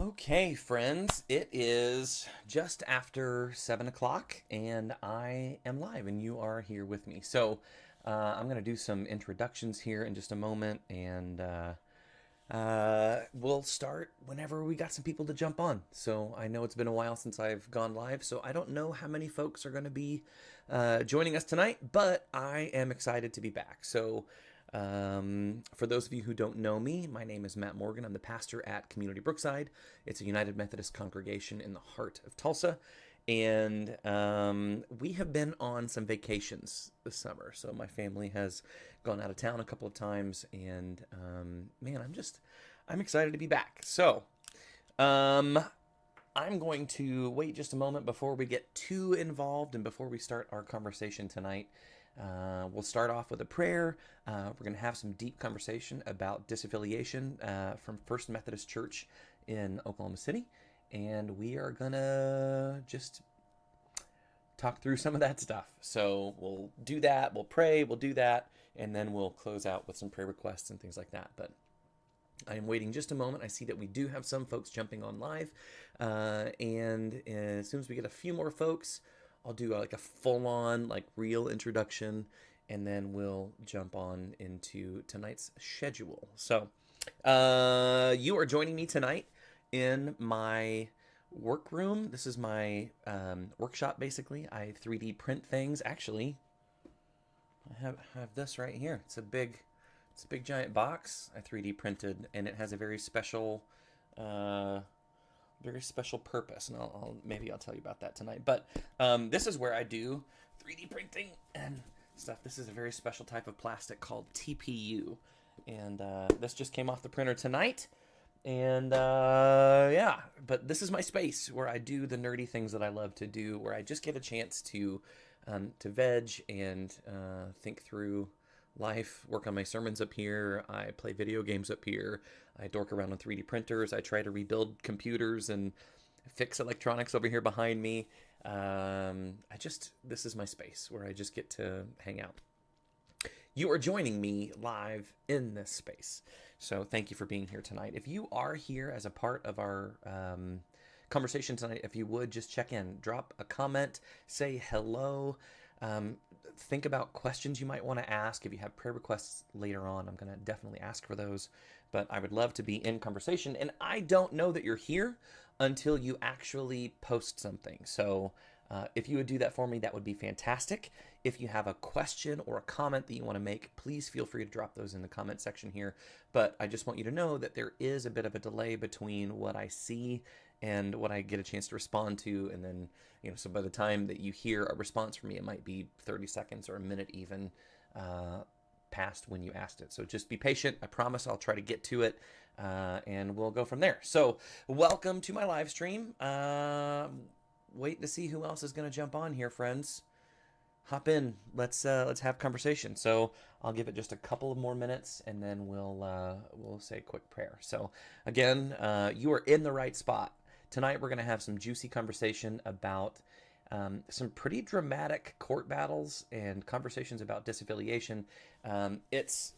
Okay, friends, it is just after 7 o'clock, and I am live, and you are here with me. I'm going to do some introductions here in just a moment, and we'll start whenever we got some people to jump on. So, I know it's been a while since I've gone live, so I don't know how many folks are going to be joining us tonight, but I am excited to be back. For those of you who don't know me, my name is Matt Morgan. I'm the pastor at Community Brookside. It's a United Methodist congregation in the heart of Tulsa. And we have been on some vacations this summer. So my family has gone out of town a couple of times. And man, I'm excited to be back. Um, I'm going to wait just a moment before we get too involved and before we start our conversation tonight. We'll start off with a prayer. We're going to have some deep conversation about disaffiliation from First Methodist Church in Oklahoma City. And we are going to just talk through some of that stuff. So we'll do that. We'll pray. We'll do that. And then we'll close out with some prayer requests and things like that. But I am waiting just a moment. I see that we do have some folks jumping on live. And as soon as we get a few more folks, I'll do like a full-on, like real introduction, and then we'll jump on into tonight's schedule. You are joining me tonight in my workroom. This is my workshop, basically. I 3D print things. Actually, I have this right here. It's a big giant box I 3D printed, and it has a very special purpose, and maybe I'll tell you about that tonight. But this is where I do 3D printing and stuff. This is a very special type of plastic called TPU, and this just came off the printer tonight. And yeah, but this is my space where I do the nerdy things that I love to do, where I just get a chance to veg and think through life, work on my sermons up here. I play video games up here. I dork around on 3D printers. I try to rebuild computers and fix electronics over here behind me. This is my space where I just get to hang out. You are joining me live in this space. So thank you for being here tonight. If you are here as a part of our conversation tonight, if you would just check in, drop a comment, say hello. Think about questions you might want to ask. If you have prayer requests later on, I'm going to definitely ask for those. But I would love to be in conversation. And I don't know that you're here until you actually post something. So if you would do that for me, that would be fantastic. If you have a question or a comment that you want to make, please feel free to drop those in the comment section here. But I just want you to know that there is a bit of a delay between what I see and what I get a chance to respond to. And then, so by the time that you hear a response from me, it might be 30 seconds or a minute even past when you asked it. So just be patient. I promise I'll try to get to it, and we'll go from there. So welcome to my live stream. Wait to see who else is going to jump on here, friends. Hop in. Let's have conversation. So I'll give it just a couple of more minutes, and then we'll say a quick prayer. So again, you are in the right spot. Tonight we're going to have some juicy conversation about some pretty dramatic court battles and conversations about disaffiliation. It's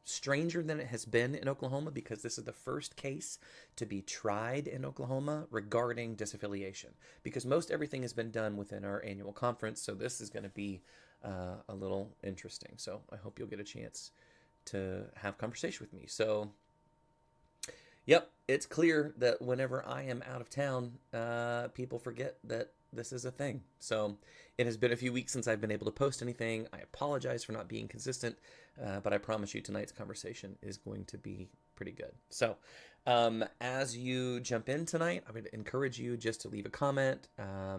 stranger than it has been in Oklahoma because this is the first case to be tried in Oklahoma regarding disaffiliation, because most everything has been done within our annual conference. So this is going to be a little interesting. So I hope you'll get a chance to have conversation with me. So yep, it's clear that whenever I am out of town, people forget that this is a thing. So it has been a few weeks since I've been able to post anything. I apologize for not being consistent, but I promise you tonight's conversation is going to be pretty good. So as you jump in tonight, I would encourage you just to leave a comment. Tell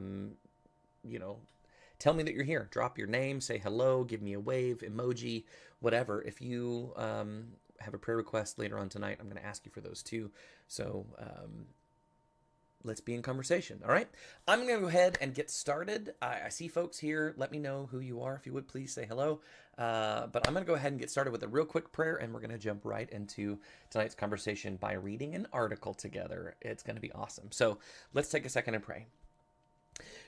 me that you're here. Drop your name, say hello, give me a wave, emoji, whatever. If you have a prayer request later on tonight, I'm going to ask you for those too. So let's be in conversation. All right. I'm going to go ahead and get started. I see folks here. Let me know who you are. If you would, please say hello. But I'm going to go ahead and get started with a real quick prayer, and we're going to jump right into tonight's conversation by reading an article together. It's going to be awesome. So let's take a second and pray.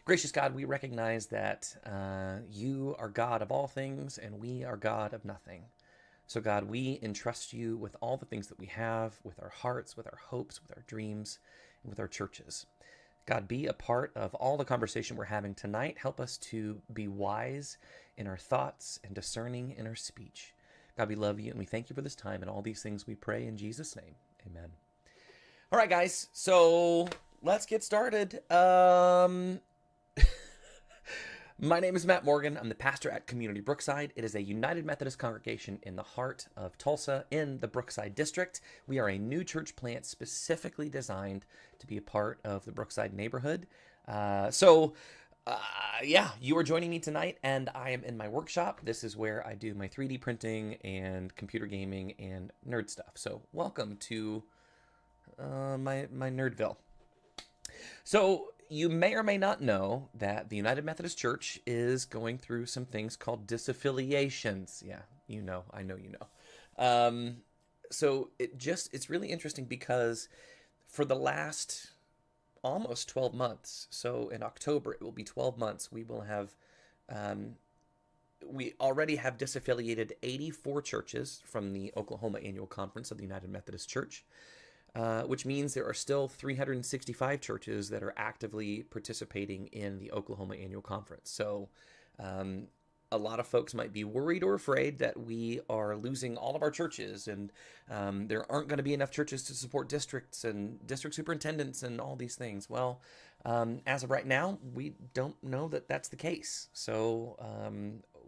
Gracious God, we recognize that you are God of all things, and we are God of nothing. So, God, we entrust you with all the things that we have, with our hearts, with our hopes, with our dreams, and with our churches. God, be a part of all the conversation we're having tonight. Help us to be wise in our thoughts and discerning in our speech. God, we love you and we thank you for this time, and all these things we pray in Jesus' name. Amen. All right, guys. So let's get started. My name is Matt Morgan. I'm the pastor at Community Brookside. It is a United Methodist congregation in the heart of Tulsa in the Brookside district. We are a new church plant specifically designed to be a part of the Brookside neighborhood. You are joining me tonight, and I am in my workshop. This is where I do my 3D printing and computer gaming and nerd stuff. So welcome to my Nerdville. So you may or may not know that the United Methodist Church is going through some things called disaffiliations. Yeah, I know you know. So it's really interesting because for the last almost 12 months, so in October it will be 12 months, we already have disaffiliated 84 churches from the Oklahoma Annual Conference of the United Methodist Church. Which means there are still 365 churches that are actively participating in the Oklahoma Annual Conference. So a lot of folks might be worried or afraid that we are losing all of our churches, and there aren't going to be enough churches to support districts and district superintendents and all these things. Well, as of right now, we don't know that that's the case. So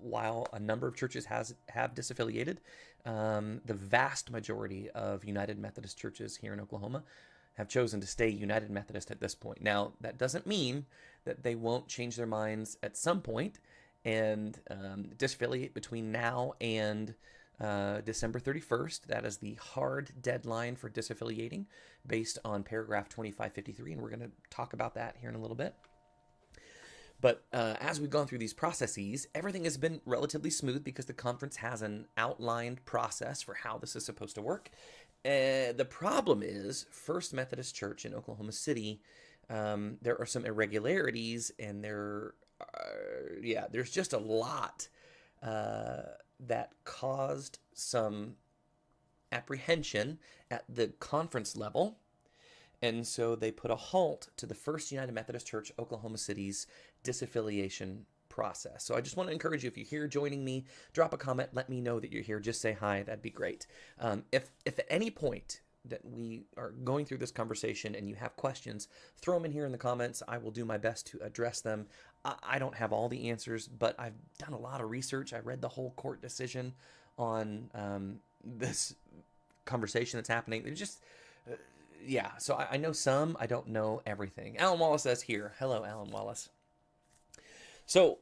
while a number of churches have disaffiliated, the vast majority of United Methodist churches here in Oklahoma have chosen to stay United Methodist at this point. Now, that doesn't mean that they won't change their minds at some point and disaffiliate between now and December 31st. That is the hard deadline for disaffiliating based on paragraph 2553, and we're going to talk about that here in a little bit. But as we've gone through these processes, everything has been relatively smooth because the conference has an outlined process for how this is supposed to work. The problem is First Methodist Church in Oklahoma City, there are some irregularities, and there's just a lot that caused some apprehension at the conference level. And so they put a halt to the First United Methodist Church, Oklahoma City's disaffiliation process. So I just want to encourage you, if you're here joining me, drop a comment, let me know that you're here, just say hi, that'd be great. If at any point that we are going through this conversation and you have questions, throw them in here in the comments. I will do my best to address them. I don't have all the answers, but I've done a lot of research. I read the whole court decision on this conversation that's happening. There's just... so I know some, I don't know everything. Alan Wallace says here. Hello, Alan Wallace. So,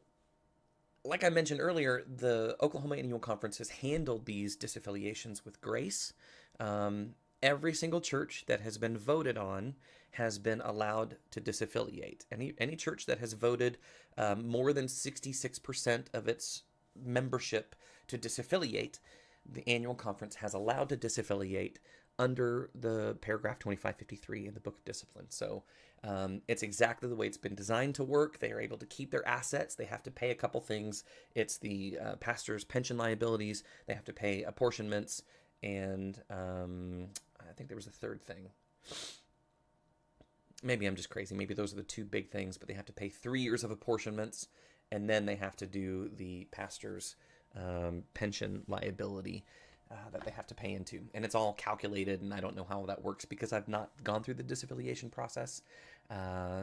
like I mentioned earlier, the Oklahoma Annual Conference has handled these disaffiliations with grace. Every single church that has been voted on has been allowed to disaffiliate. Any church that has voted more than 66% of its membership to disaffiliate, the annual conference has allowed to disaffiliate under the paragraph 2553 in the Book of Discipline. So it's exactly the way it's been designed to work. They are able to keep their assets. They have to pay a couple things. It's the pastor's pension liabilities. They have to pay apportionments. And I think there was a third thing. Maybe I'm just crazy. Maybe those are the two big things, but they have to pay 3 years of apportionments, and then they have to do the pastor's pension liability that they have to pay into. And it's all calculated, and I don't know how that works because I've not gone through the disaffiliation process.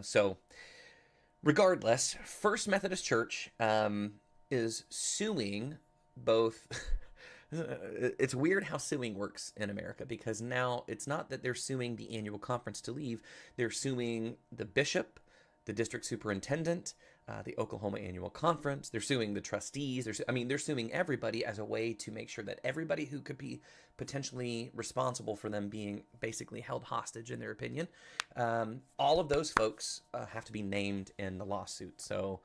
So regardless, First Methodist Church is suing both... It's weird how suing works in America, because now it's not that they're suing the annual conference to leave. They're suing the bishop, the district superintendent, the Oklahoma Annual Conference. They're suing the trustees. They're suing everybody as a way to make sure that everybody who could be potentially responsible for them being basically held hostage, in their opinion, all of those folks have to be named in the lawsuit. So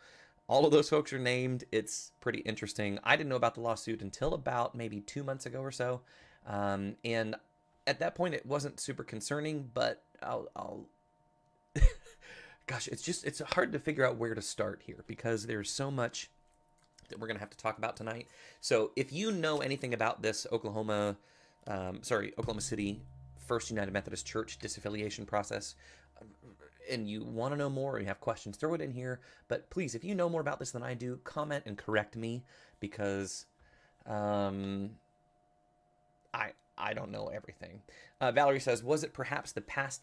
all of those folks are named. It's pretty interesting. I didn't know about the lawsuit until about maybe 2 months ago or so. And at that point, it wasn't super concerning, but gosh, it's hard to figure out where to start here, because there's so much that we're going to have to talk about tonight. So if you know anything about this Oklahoma City First United Methodist Church disaffiliation process, and you want to know more or you have questions, throw it in here. But please, if you know more about this than I do, comment and correct me, because I don't know everything. Valerie says, was it perhaps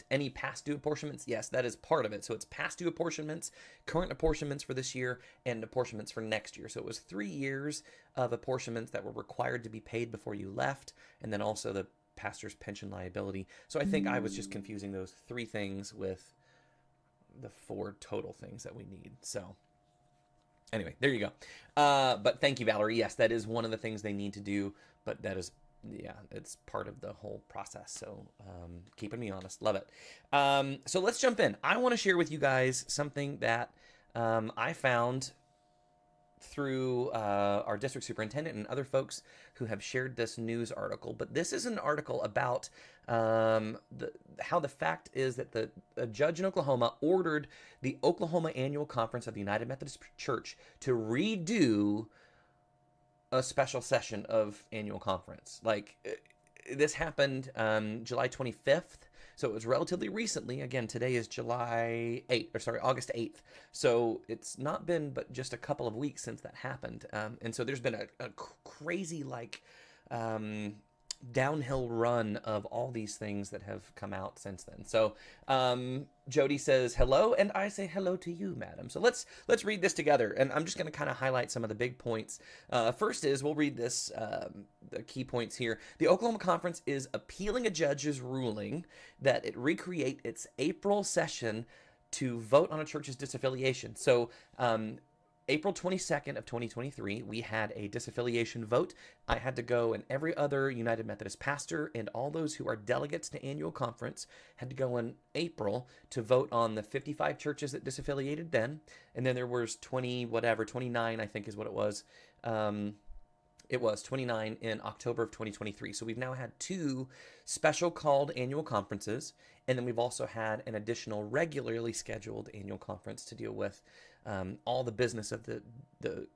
any past due apportionments? Yes, that is part of it. So it's past due apportionments, current apportionments for this year, and apportionments for next year. So it was 3 years of apportionments that were required to be paid before you left, and then also the pastor's pension liability. So I think I was just confusing those 3 things with the 4 total things that we need. So anyway, there you go. But thank you, Valerie. Yes, that is one of the things they need to do, but that is, yeah, it's part of the whole process. So keeping me honest. Love it. So let's jump in. I want to share with you guys something that I found through our district superintendent and other folks who have shared this news article. But this is an article about how the fact is that a judge in Oklahoma ordered the Oklahoma Annual Conference of the United Methodist Church to redo a special session of annual conference. Like, this happened July 25th. So it was relatively recently. Again, today is August 8th. So it's not been but just a couple of weeks since that happened. And so there's been a crazy, downhill run of all these things that have come out since then. So Jody says hello, and I say hello to you, madam. So let's read this together, and I'm just going to kind of highlight some of the big points. First is, we'll read this, the key points here. The Oklahoma Conference is appealing a judge's ruling that it recreate its April session to vote on a church's disaffiliation. So April 22nd of 2023, we had a disaffiliation vote. I had to go, and every other United Methodist pastor and all those who are delegates to annual conference had to go in April to vote on the 55 churches that disaffiliated then. And then there was 29, I think is what it was. It was 29 in October of 2023. So we've now had 2 special called annual conferences. And then we've also had an additional regularly scheduled annual conference to deal with all the business of the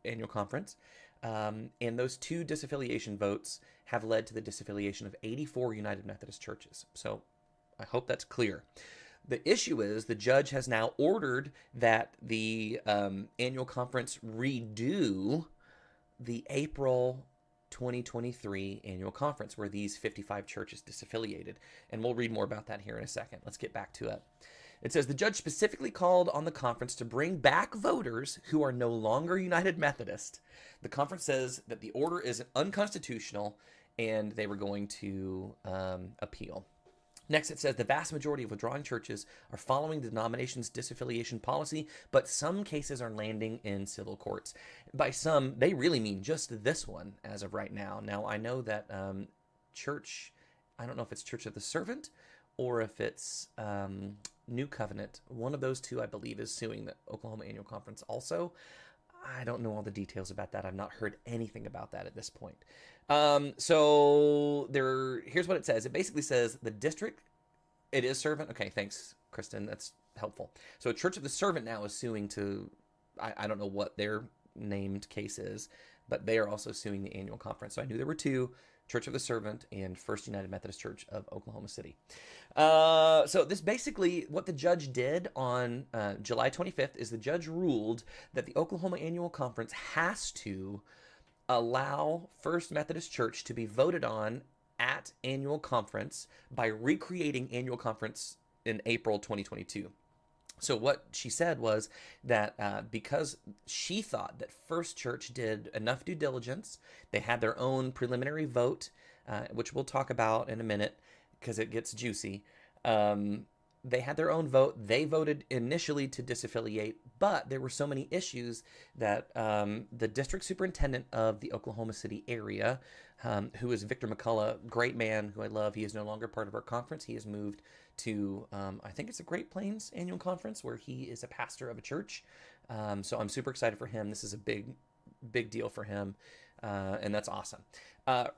annual conference. And those 2 disaffiliation votes have led to the disaffiliation of 84 United Methodist churches. So I hope that's clear. The issue is the judge has now ordered that the annual conference redo the April 2023 annual conference where these 55 churches disaffiliated. And we'll read more about that here in a second. Let's get back to it. It says the judge specifically called on the conference to bring back voters who are no longer United Methodist. The conference says that the order is unconstitutional and they were going to appeal. Next, it says the vast majority of withdrawing churches are following the denomination's disaffiliation policy, but some cases are landing in civil courts. By some, they really mean just this one as of right now. Now, I know that I don't know if it's Church of the Servant or if it's New Covenant. One of those 2, I believe, is suing the Oklahoma Annual Conference also. I don't know all the details about that. I've not heard anything about that at this point. So here's what it says. It basically says the district, it is Servant. Okay, thanks, Kristen. That's helpful. So Church of the Servant now is suing to, I don't know what their named case is, but they are also suing the annual conference. So I knew there were 2, Church of the Servant and First United Methodist Church of Oklahoma City. So this basically, what the judge did on July 25th is the judge ruled that the Oklahoma Annual Conference has to allow First Methodist Church to be voted on at annual conference by recreating annual conference in April 2022. So what she said was that because she thought that First Church did enough due diligence, they had their own preliminary vote, which we'll talk about in a minute because it gets juicy. They had their own vote. They voted initially to disaffiliate, but there were so many issues that the district superintendent of the Oklahoma City area, who is Victor McCullough, great man who I love, he is no longer part of our conference. He has moved to, I think it's a Great Plains annual conference where he is a pastor of a church. So I'm super excited for him. This is a big deal for him. And that's awesome.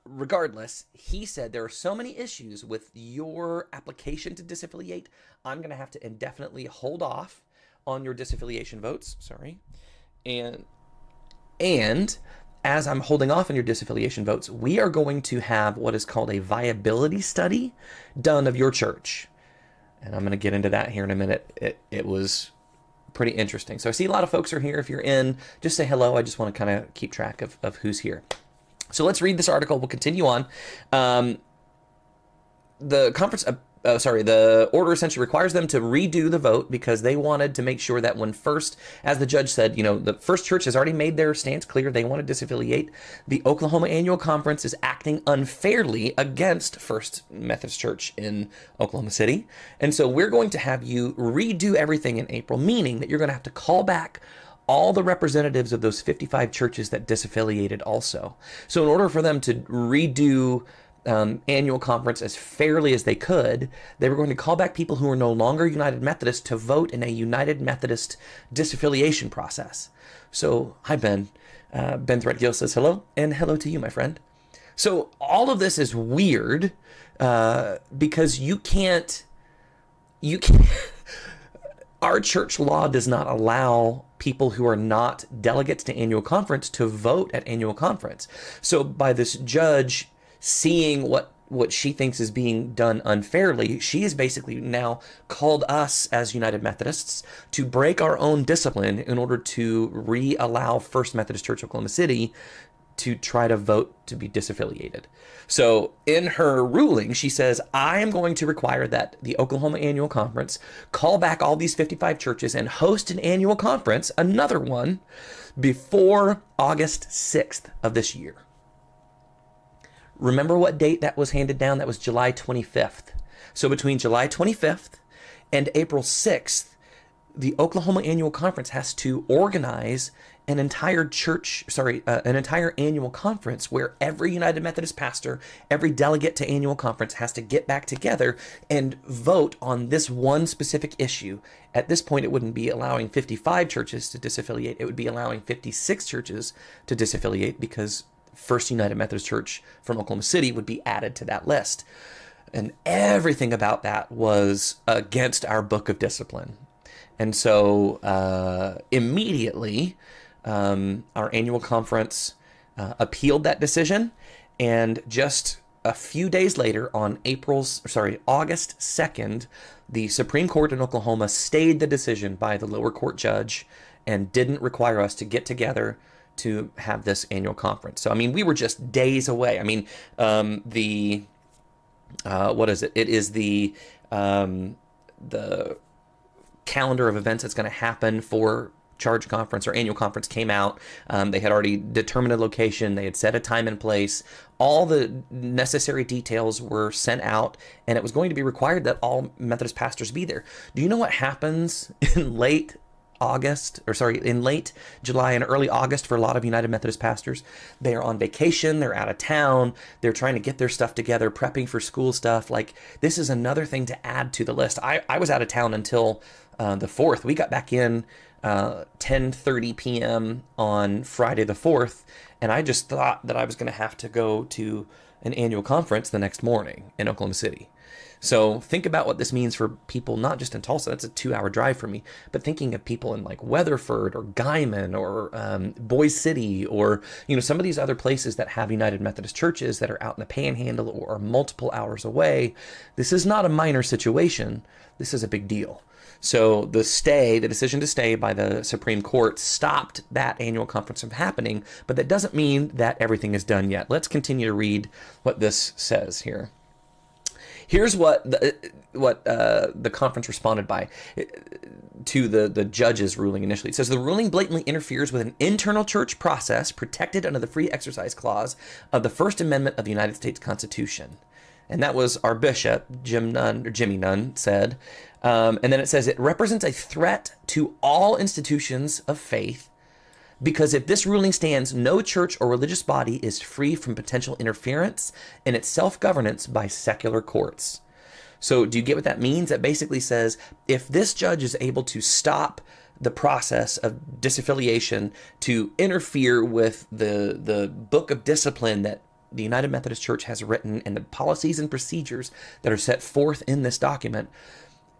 Regardless, he said there are so many issues with your application to disaffiliate. I'm going to have to indefinitely hold off on your disaffiliation votes. Sorry. And And as I'm holding off on your disaffiliation votes, we are going to have what is called a viability study done of your church. And I'm going to get into that here in a minute. It was pretty interesting. So I see a lot of folks are here. If you're in, just say hello. I just want to kind of keep track of who's here. So let's read this article. We'll continue on. The order essentially requires them to redo the vote because they wanted to make sure that when first, as the judge said, the First Church has already made their stance clear. They want to disaffiliate. The Oklahoma Annual Conference is acting unfairly against First Methodist Church in Oklahoma City. And so we're going to have you redo everything in April, meaning that you're going to have to call back all the representatives of those 55 churches that disaffiliated also. So in order for them to redo annual conference as fairly as they could, they were going to call back people who are no longer United Methodist to vote in a United Methodist disaffiliation process. So, hi Ben. Ben Threadgill says hello, and hello to you, my friend. So all of this is weird because you can't, our church law does not allow people who are not delegates to annual conference to vote at annual conference. So by this judge seeing what she thinks is being done unfairly, she has basically now called us as United Methodists to break our own discipline in order to re-allow First Methodist Church Oklahoma City to try to vote to be disaffiliated. So in her ruling, she says, I am going to require that the Oklahoma Annual Conference call back all these 55 churches and host an annual conference, another one, before August 6th of this year. Remember what date that was handed down? That was July 25th. So between July 25th and April 6th, the Oklahoma Annual Conference has to organize an entire annual conference where every United Methodist pastor, every delegate to annual conference has to get back together and vote on this one specific issue. At this point, it wouldn't be allowing 55 churches to disaffiliate. It would be allowing 56 churches to disaffiliate because First United Methodist Church from Oklahoma City would be added to that list. And everything about that was against our book of discipline. And so immediately, our annual conference appealed that decision. And just a few days later, on August 2nd, the Supreme Court in Oklahoma stayed the decision by the lower court judge and didn't require us to get together to have this annual conference. So, I mean, we were just days away. I mean, what is it? It is the calendar of events that's going to happen for Charge Conference or annual conference came out. They had already determined a location. They had set a time and place. All the necessary details were sent out, and it was going to be required that all Methodist pastors be there. Do you know what happens in late July and early August for a lot of United Methodist pastors? They are on vacation, they're out of town, they're trying to get their stuff together, prepping for school stuff. Like, this is another thing to add to the list. I was out of town until the 4th. We got back in 10:30 p.m. on Friday the 4th, and I just thought that I was going to have to go to an annual conference the next morning in Oklahoma City. So think about what this means for people, not just in Tulsa, that's a 2-hour drive for me, but thinking of people in like Weatherford or Guyman or Boise City or, some of these other places that have United Methodist churches that are out in the Panhandle or are multiple hours away. This is not a minor situation. This is a big deal. So the decision to stay by the Supreme Court stopped that annual conference from happening, but that doesn't mean that everything is done yet. Let's continue to read what this says here. Here's what the conference responded by to the judge's ruling initially. It says the ruling blatantly interferes with an internal church process protected under the Free Exercise Clause of the First Amendment of the United States Constitution. And that was our bishop, Jimmy Nunn, said. And then it says it represents a threat to all institutions of faith, because if this ruling stands, no church or religious body is free from potential interference in its self-governance by secular courts. So do you get what that means? That basically says if this judge is able to stop the process of disaffiliation, to interfere with the book of discipline that the United Methodist Church has written and the policies and procedures that are set forth in this document,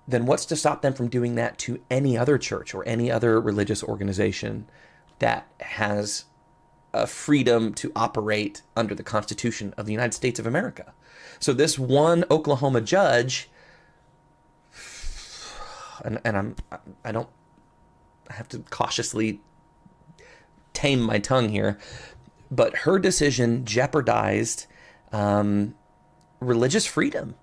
then what's to stop them from doing that to any other church or any other religious organization that has freedom to operate under the Constitution of the United States of America. So this one Oklahoma judge, and I don't, I have to cautiously tame my tongue here, but her decision jeopardized religious freedom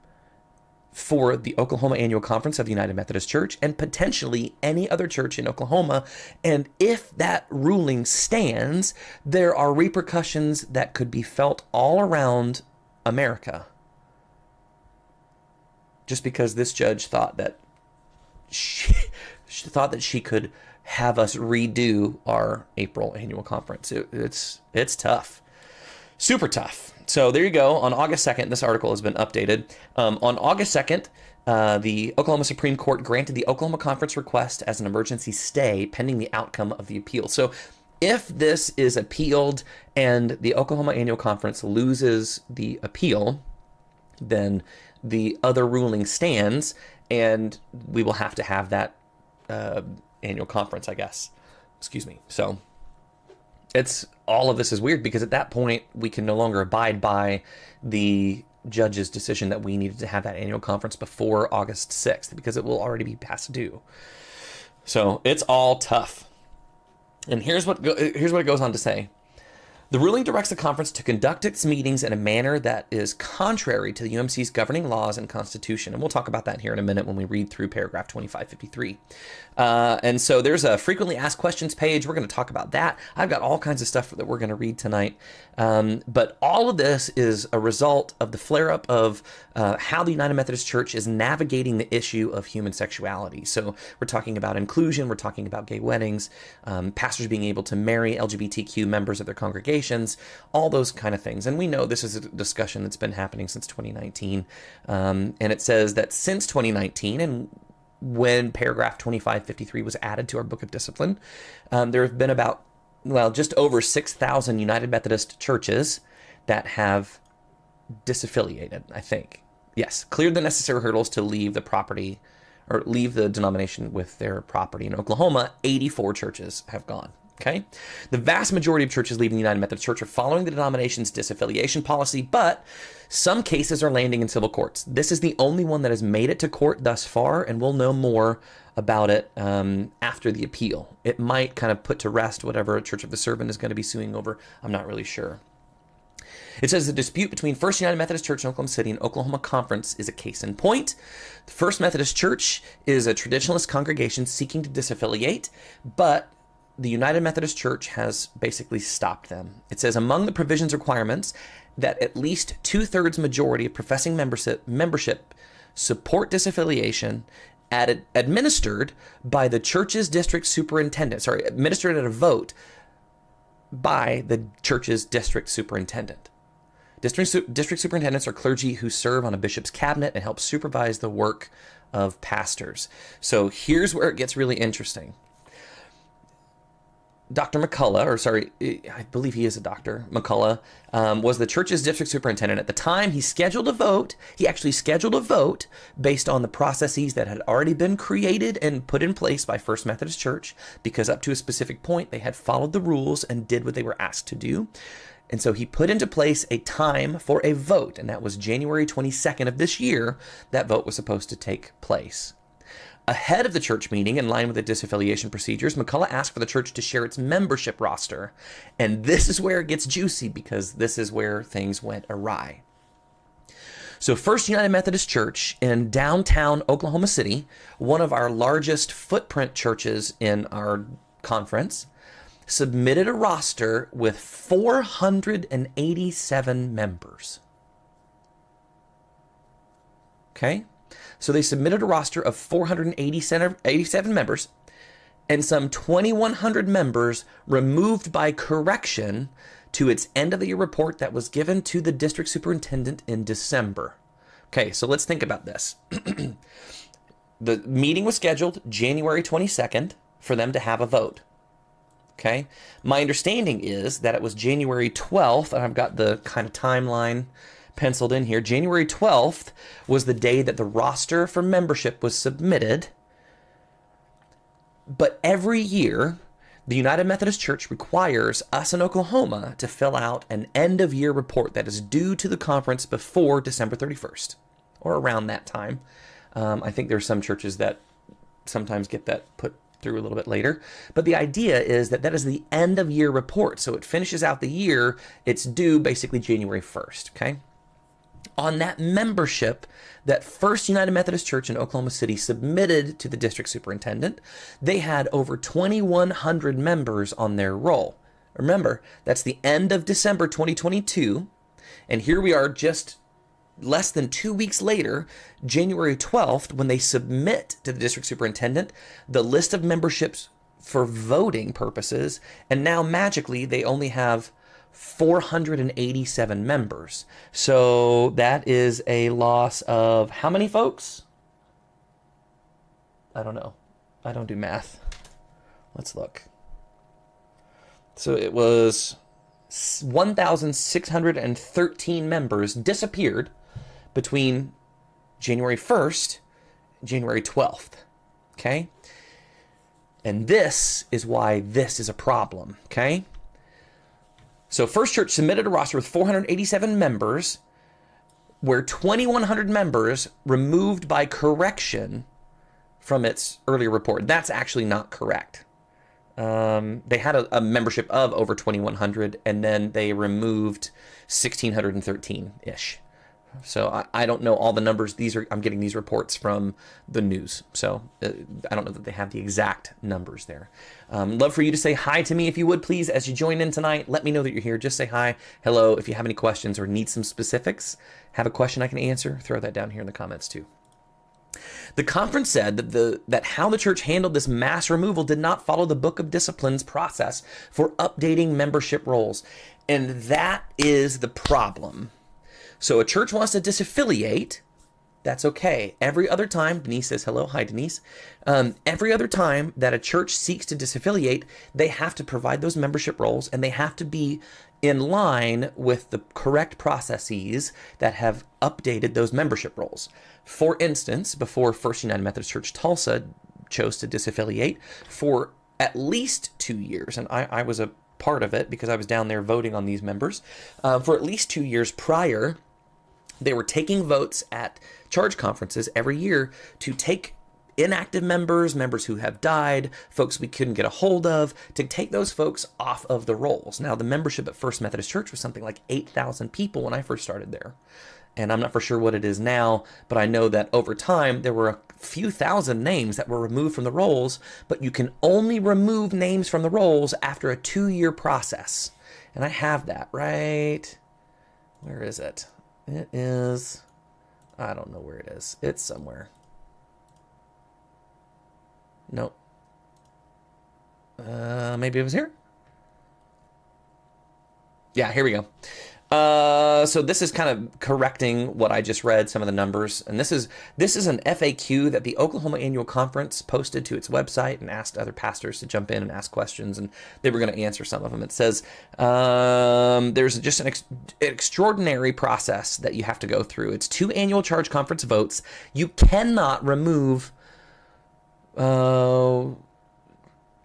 for the Oklahoma Annual Conference of the United Methodist Church and potentially any other church in Oklahoma. And if that ruling stands, there are repercussions that could be felt all around America. Just because this judge thought that she thought that she could have us redo our April annual conference. It's tough, super tough. So there you go. On August 2nd, this article has been updated. On August 2nd, the Oklahoma Supreme Court granted the Oklahoma Conference request as an emergency stay pending the outcome of the appeal. So if this is appealed and the Oklahoma Annual Conference loses the appeal, then the other ruling stands and we will have to have that annual conference, I guess. Excuse me. So all of this is weird because at that point we can no longer abide by the judge's decision that we needed to have that annual conference before August 6th because it will already be past due. So it's all tough. And here's what it goes on to say. The ruling directs the conference to conduct its meetings in a manner that is contrary to the UMC's governing laws and constitution. And we'll talk about that here in a minute when we read through paragraph 2553. And so there's a frequently asked questions page. We're going to talk about that. I've got all kinds of stuff that we're going to read tonight. But all of this is a result of the flare-up of how the United Methodist Church is navigating the issue of human sexuality. So we're talking about inclusion. We're talking about gay weddings, pastors being able to marry LGBTQ members of their congregations, all those kind of things. And we know this is a discussion that's been happening since 2019. And it says that since 2019, and when paragraph 2553 was added to our Book of Discipline, there have been just over 6,000 United Methodist churches that have disaffiliated, I think. Yes, cleared the necessary hurdles to leave the property or leave the denomination with their property. In Oklahoma, 84 churches have gone. Okay. The vast majority of churches leaving the United Methodist Church are following the denomination's disaffiliation policy, but some cases are landing in civil courts. This is the only one that has made it to court thus far, and we'll know more about it after the appeal. It might kind of put to rest whatever Church of the Servant is going to be suing over. I'm not really sure. It says the dispute between First United Methodist Church in Oklahoma City and Oklahoma Conference is a case in point. The First Methodist Church is a traditionalist congregation seeking to disaffiliate, but the United Methodist Church has basically stopped them. It says among the provisions requirements that at least 2/3 majority of professing membership support disaffiliation administered by the church's district superintendent. Administered at a vote by the church's district superintendent. District superintendents are clergy who serve on a bishop's cabinet and help supervise the work of pastors. So here's where it gets really interesting. Dr. McCullough, I believe he is a doctor, McCullough, was the church's district superintendent. At the time, he actually scheduled a vote based on the processes that had already been created and put in place by First Methodist Church, because up to a specific point, they had followed the rules and did what they were asked to do. And so he put into place a time for a vote, and that was January 22nd of this year. That vote was supposed to take place. Ahead of the church meeting, in line with the disaffiliation procedures, McCullough asked for the church to share its membership roster. And this is where it gets juicy, because this is where things went awry. So First United Methodist Church in downtown Oklahoma City, one of our largest footprint churches in our conference, submitted a roster with 487 members. Okay? So they submitted a roster of 487 members, and some 2,100 members removed by correction to its end of the year report that was given to the district superintendent in December. Okay, so let's think about this. The meeting was scheduled January 22nd for them to have a vote. Okay, my understanding is that it was January 12th, and I've got the kind of timeline penciled in here. January 12th was the day that the roster for membership was submitted. But every year, The United Methodist Church requires us in Oklahoma to fill out an end-of-year report that is due to the conference before December 31st, or around that time. I think there's some churches that sometimes get that put through a little bit later. But the idea is that that is the end-of-year report. So it finishes out the year. It's due basically January 1st, okay? On that membership that First United Methodist Church in Oklahoma City submitted to the district superintendent, they had over 2,100 members on their roll. Remember, that's the end of December 2022, and here we are just less than 2 weeks later, January 12th, when they submit to the district superintendent the list of memberships for voting purposes, and now magically they only have 487 members. So that is a loss of how many folks? I don't know. I don't do math. Let's look. So it was 1,613 members disappeared between January 1st and January 12th. Okay? And this is why this is a problem. Okay? So First Church submitted a roster with 487 members, where 2,100 members removed by correction from its earlier report. That's actually not correct. They had a membership of over 2,100, and then they removed 1,613-ish. So I don't know all the numbers. I'm getting these reports from the news. So I don't know that they have the exact numbers there. Love for you to say hi to me if you would, please, as you join in tonight. Let me know that you're here. Just say hi, hello. If you have any questions or need some specifics, have a question I can answer, throw that down here in the comments too. The conference said that how the church handled this mass removal did not follow the Book of Discipline's process for updating membership rolls. And that is the problem. So a church wants to disaffiliate. That's okay. Every other time, Denise says hello. Hi, Denise. Every other time that a church seeks to disaffiliate, they have to provide those membership rolls, and they have to be in line with the correct processes that have updated those membership rolls. For instance, before First United Methodist Church Tulsa chose to disaffiliate, for at least 2 years, and I was a part of it because I was down there voting on these members, for at least 2 years prior, they were taking votes at charge conferences every year to take inactive members who have died, folks we couldn't get a hold of, to take those folks off of the rolls. Now, the membership at First Methodist Church was something like 8,000 people when I first started there. And I'm not for sure what it is now, but I know that over time, there were a few thousand names that were removed from the rolls, but you can only remove names from the rolls after a 2-year process. And I have that, right? Where is it? It is, I don't know where it is. It's somewhere. Nope. Maybe it was here? Yeah, here we go. So this is kind of correcting what I just read, some of the numbers. And this is an FAQ that the Oklahoma Annual Conference posted to its website and asked other pastors to jump in and ask questions, and they were going to answer some of them. It says there's just an extraordinary process that you have to go through. It's 2 annual charge conference votes. You cannot remove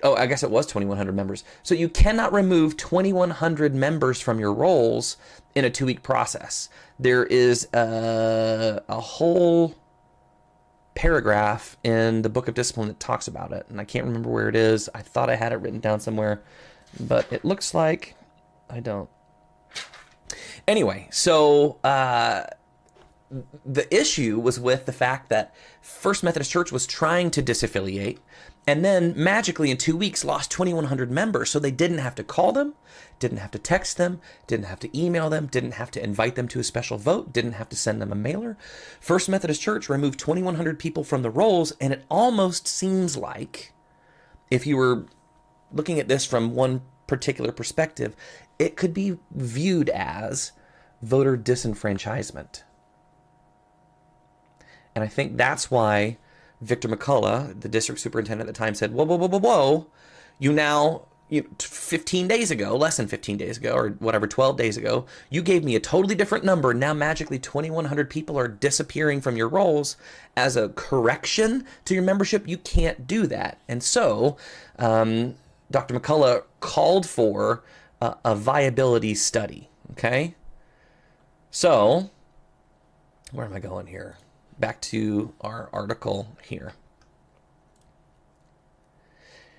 I guess it was 2,100 members. So you cannot remove 2,100 members from your rolls in a 2-week process. There is a whole paragraph in the Book of Discipline that talks about it, and I can't remember where it is. I thought I had it written down somewhere, but it looks like I don't. Anyway, so the issue was with the fact that First Methodist Church was trying to disaffiliate, and then magically in 2 weeks lost 2,100 members. So they didn't have to call them, didn't have to text them, didn't have to email them, didn't have to invite them to a special vote, didn't have to send them a mailer. First Methodist Church removed 2,100 people from the rolls, and it almost seems like, if you were looking at this from one particular perspective, it could be viewed as voter disenfranchisement. And I think that's why Victor McCullough, the district superintendent at the time, said, whoa, you now, 15 days ago, less than 15 days ago, or whatever, 12 days ago, you gave me a totally different number. Now magically 2,100 people are disappearing from your rolls as a correction to your membership. You can't do that. And so Dr. McCullough called for a viability study. Okay, so where am I going here? Back to our article here.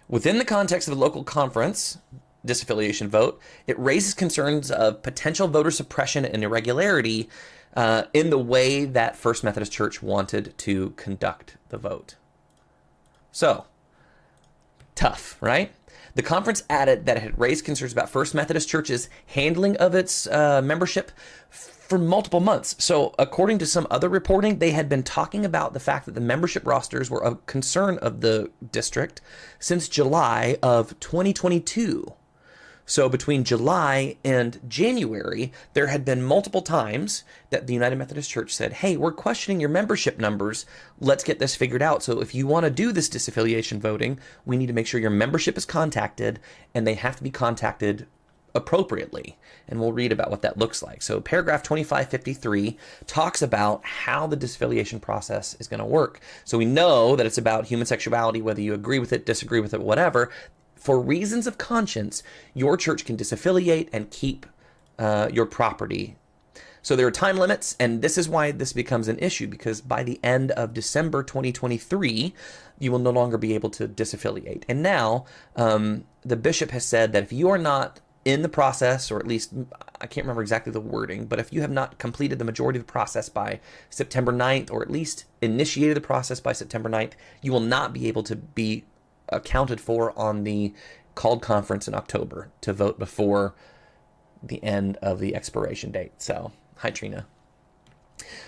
Within the context of the local conference disaffiliation vote, it raises concerns of potential voter suppression and irregularity in the way that First Methodist Church wanted to conduct the vote. So, tough, right? The conference added that it had raised concerns about First Methodist Church's handling of its membership for multiple months. So, according to some other reporting, they had been talking about the fact that the membership rosters were a concern of the district since July of 2022. So between July and January, there had been multiple times that the United Methodist Church said, hey, we're questioning your membership numbers. Let's get this figured out. So if you want to do this disaffiliation voting, we need to make sure your membership is contacted, and they have to be contacted appropriately. And we'll read about what that looks like. So paragraph 2553 talks about how the disaffiliation process is going to work. So we know that it's about human sexuality, whether you agree with it, disagree with it, whatever. For reasons of conscience, your church can disaffiliate and keep your property. So there are time limits, and this is why this becomes an issue, because by the end of December 2023, you will no longer be able to disaffiliate. And now the bishop has said that if you are not in the process, or at least, I can't remember exactly the wording, but if you have not completed the majority of the process by September 9th, or at least initiated the process by September 9th, you will not be able to be accounted for on the called conference in October to vote before the end of the expiration date. So, hi Trina.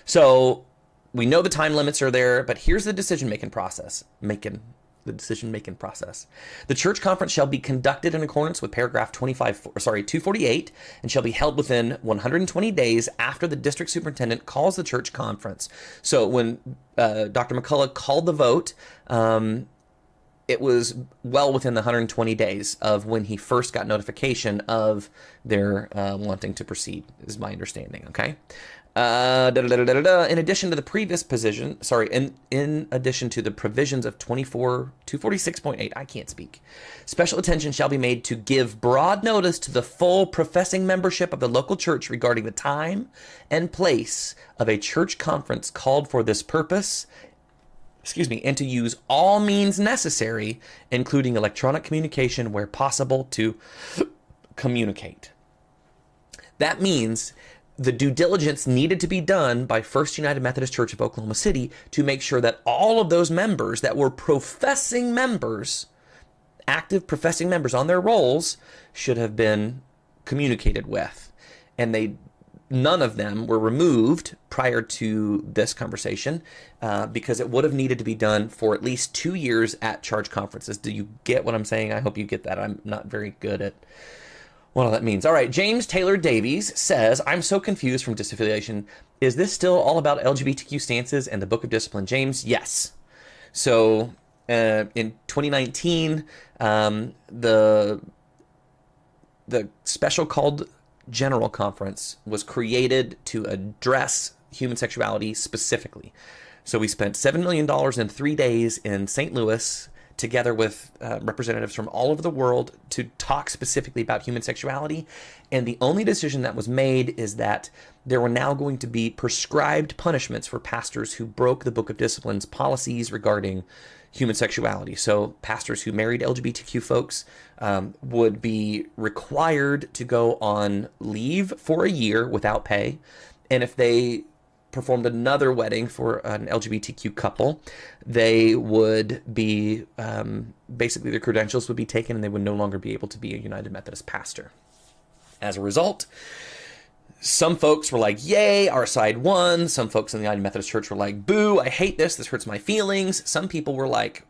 So we know the time limits are there, but here's the decision-making process. The church conference shall be conducted in accordance with paragraph 248 and shall be held within 120 days after the district superintendent calls the church conference. So when Dr. McCullough called the vote, it was well within the 120 days of when he first got notification of their wanting to proceed, is my understanding, okay? In addition to the previous position, in addition to the provisions of 246.8, I can't speak. Special attention shall be made to give broad notice to the full professing membership of the local church regarding the time and place of a church conference called for this purpose, and to use all means necessary, including electronic communication where possible, to communicate. That means the due diligence needed to be done by First United Methodist Church of Oklahoma City to make sure that all of those members that were professing members, active professing members on their rolls, should have been communicated with. And none of them were removed prior to this conversation because it would have needed to be done for at least 2 years at charge conferences. Do you get what I'm saying? I hope you get that. I'm not very good at what all that means. All right, James Taylor Davies says, I'm so confused from disaffiliation. Is this still all about LGBTQ stances and the Book of Discipline? James, yes. So in 2019, the special called General Conference was created to address human sexuality specifically. So we spent $7 million in 3 days in St. Louis together with representatives from all over the world to talk specifically about human sexuality. And the only decision that was made is that there were now going to be prescribed punishments for pastors who broke the Book of Discipline's policies regarding human sexuality. So pastors who married LGBTQ folks would be required to go on leave for a year without pay. And if they performed another wedding for an LGBTQ couple, they would be, basically their credentials would be taken and they would no longer be able to be a United Methodist pastor. As a result, some folks were like, yay, our side won. Some folks in the United Methodist Church were like, boo, I hate this. This hurts my feelings. Some people were like,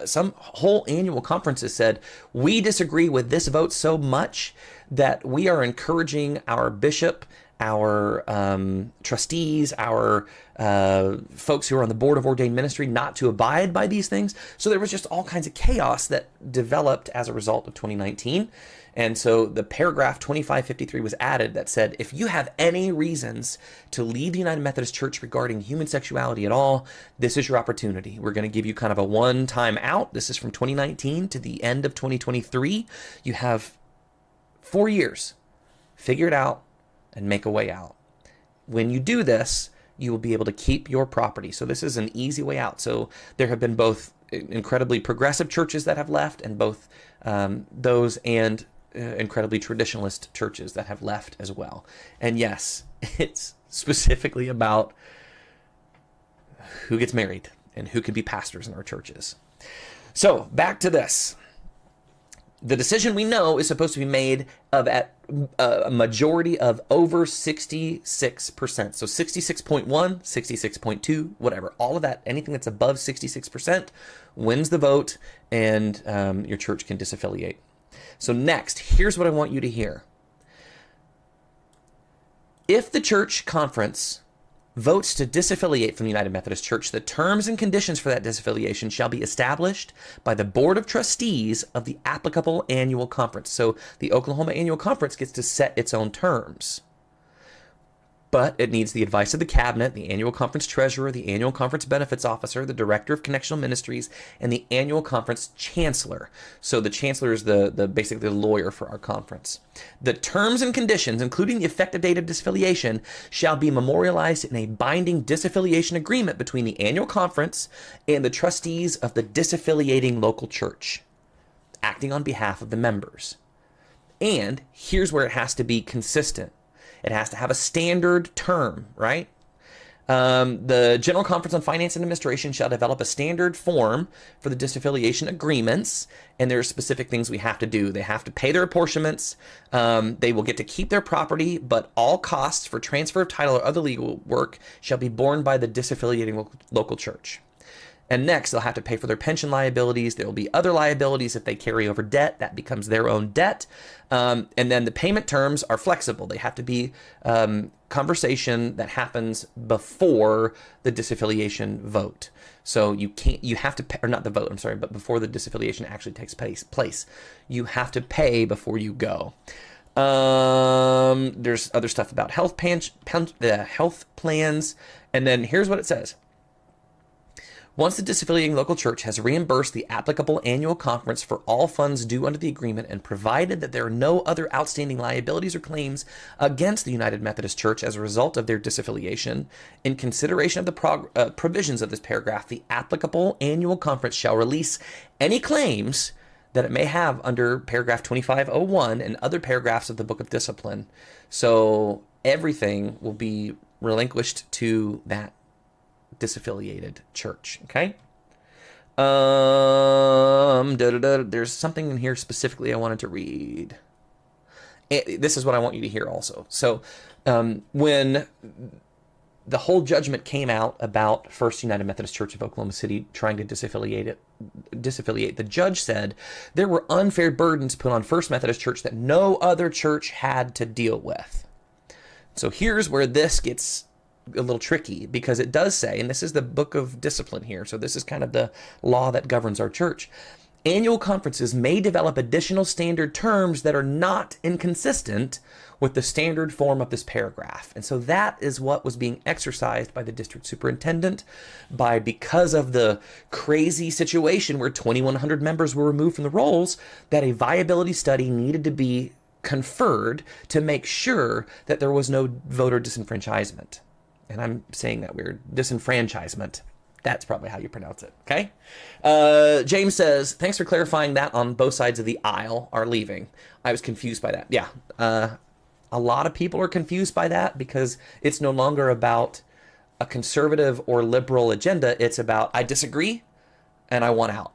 some whole annual conferences said, we disagree with this vote so much that we are encouraging our bishop, our trustees, our folks who are on the board of ordained ministry not to abide by these things. So there was just all kinds of chaos that developed as a result of 2019. And so the paragraph 2553 was added that said, if you have any reasons to leave the United Methodist Church regarding human sexuality at all, this is your opportunity. We're going to give you kind of a one-time out. This is from 2019 to the end of 2023. You have 4 years. Figure it out and make a way out. When you do this, you will be able to keep your property. So this is an easy way out. So there have been both incredibly progressive churches that have left, and both those and incredibly traditionalist churches that have left as well. And yes, it's specifically about who gets married and who can be pastors in our churches. So back to this. The decision, we know, is supposed to be made of at a majority of over 66%. So 66.1, 66.2, whatever. All of that, anything that's above 66% wins the vote, and your church can disaffiliate. So next, here's what I want you to hear. If the church conference votes to disaffiliate from the United Methodist Church, the terms and conditions for that disaffiliation shall be established by the Board of Trustees of the applicable annual conference. So the Oklahoma Annual Conference gets to set its own terms. But it needs the advice of the cabinet, the annual conference treasurer, the annual conference benefits officer, the director of connectional ministries, and the annual conference chancellor. So the chancellor is the basically the lawyer for our conference. The terms and conditions, including the effective date of disaffiliation, shall be memorialized in a binding disaffiliation agreement between the annual conference and the trustees of the disaffiliating local church, acting on behalf of the members. And here's where it has to be consistent. It has to have a standard term, right? The General Conference on Finance and Administration shall develop a standard form for the disaffiliation agreements, and there are specific things we have to do. They have to pay their apportionments. They will get to keep their property, but all costs for transfer of title or other legal work shall be borne by the disaffiliating local church. And next, they'll have to pay for their pension liabilities. There will be other liabilities if they carry over debt. That becomes their own debt. And then the payment terms are flexible. They have to be conversation that happens before the disaffiliation vote. So you have to pay, or not the vote, I'm sorry, but before the disaffiliation actually takes place. You have to pay before you go. There's other stuff about health plans. And then here's what it says. Once the disaffiliating local church has reimbursed the applicable annual conference for all funds due under the agreement, and provided that there are no other outstanding liabilities or claims against the United Methodist Church as a result of their disaffiliation, in consideration of the provisions of this paragraph, the applicable annual conference shall release any claims that it may have under paragraph 2501 and other paragraphs of the Book of Discipline. So everything will be relinquished to that disaffiliated church. Okay. There's something in here specifically I wanted to read. This is what I want you to hear also. So when the whole judgment came out about First United Methodist Church of Oklahoma City trying to disaffiliate, the judge said there were unfair burdens put on First Methodist Church that no other church had to deal with. So here's where this gets a little tricky, because it does say, and this is the Book of Discipline here, so this is kind of the law that governs our church, annual conferences may develop additional standard terms that are not inconsistent with the standard form of this paragraph. And so that is what was being exercised by the district superintendent because of the crazy situation where 2,100 members were removed from the rolls, that a viability study needed to be conferred to make sure that there was no voter disenfranchisement. And I'm saying that weird, disenfranchisement. That's probably how you pronounce it, okay? James says, thanks for clarifying that on both sides of the aisle are leaving. I was confused by that. Yeah, a lot of people are confused by that because it's no longer about a conservative or liberal agenda. It's about, I disagree and I want out.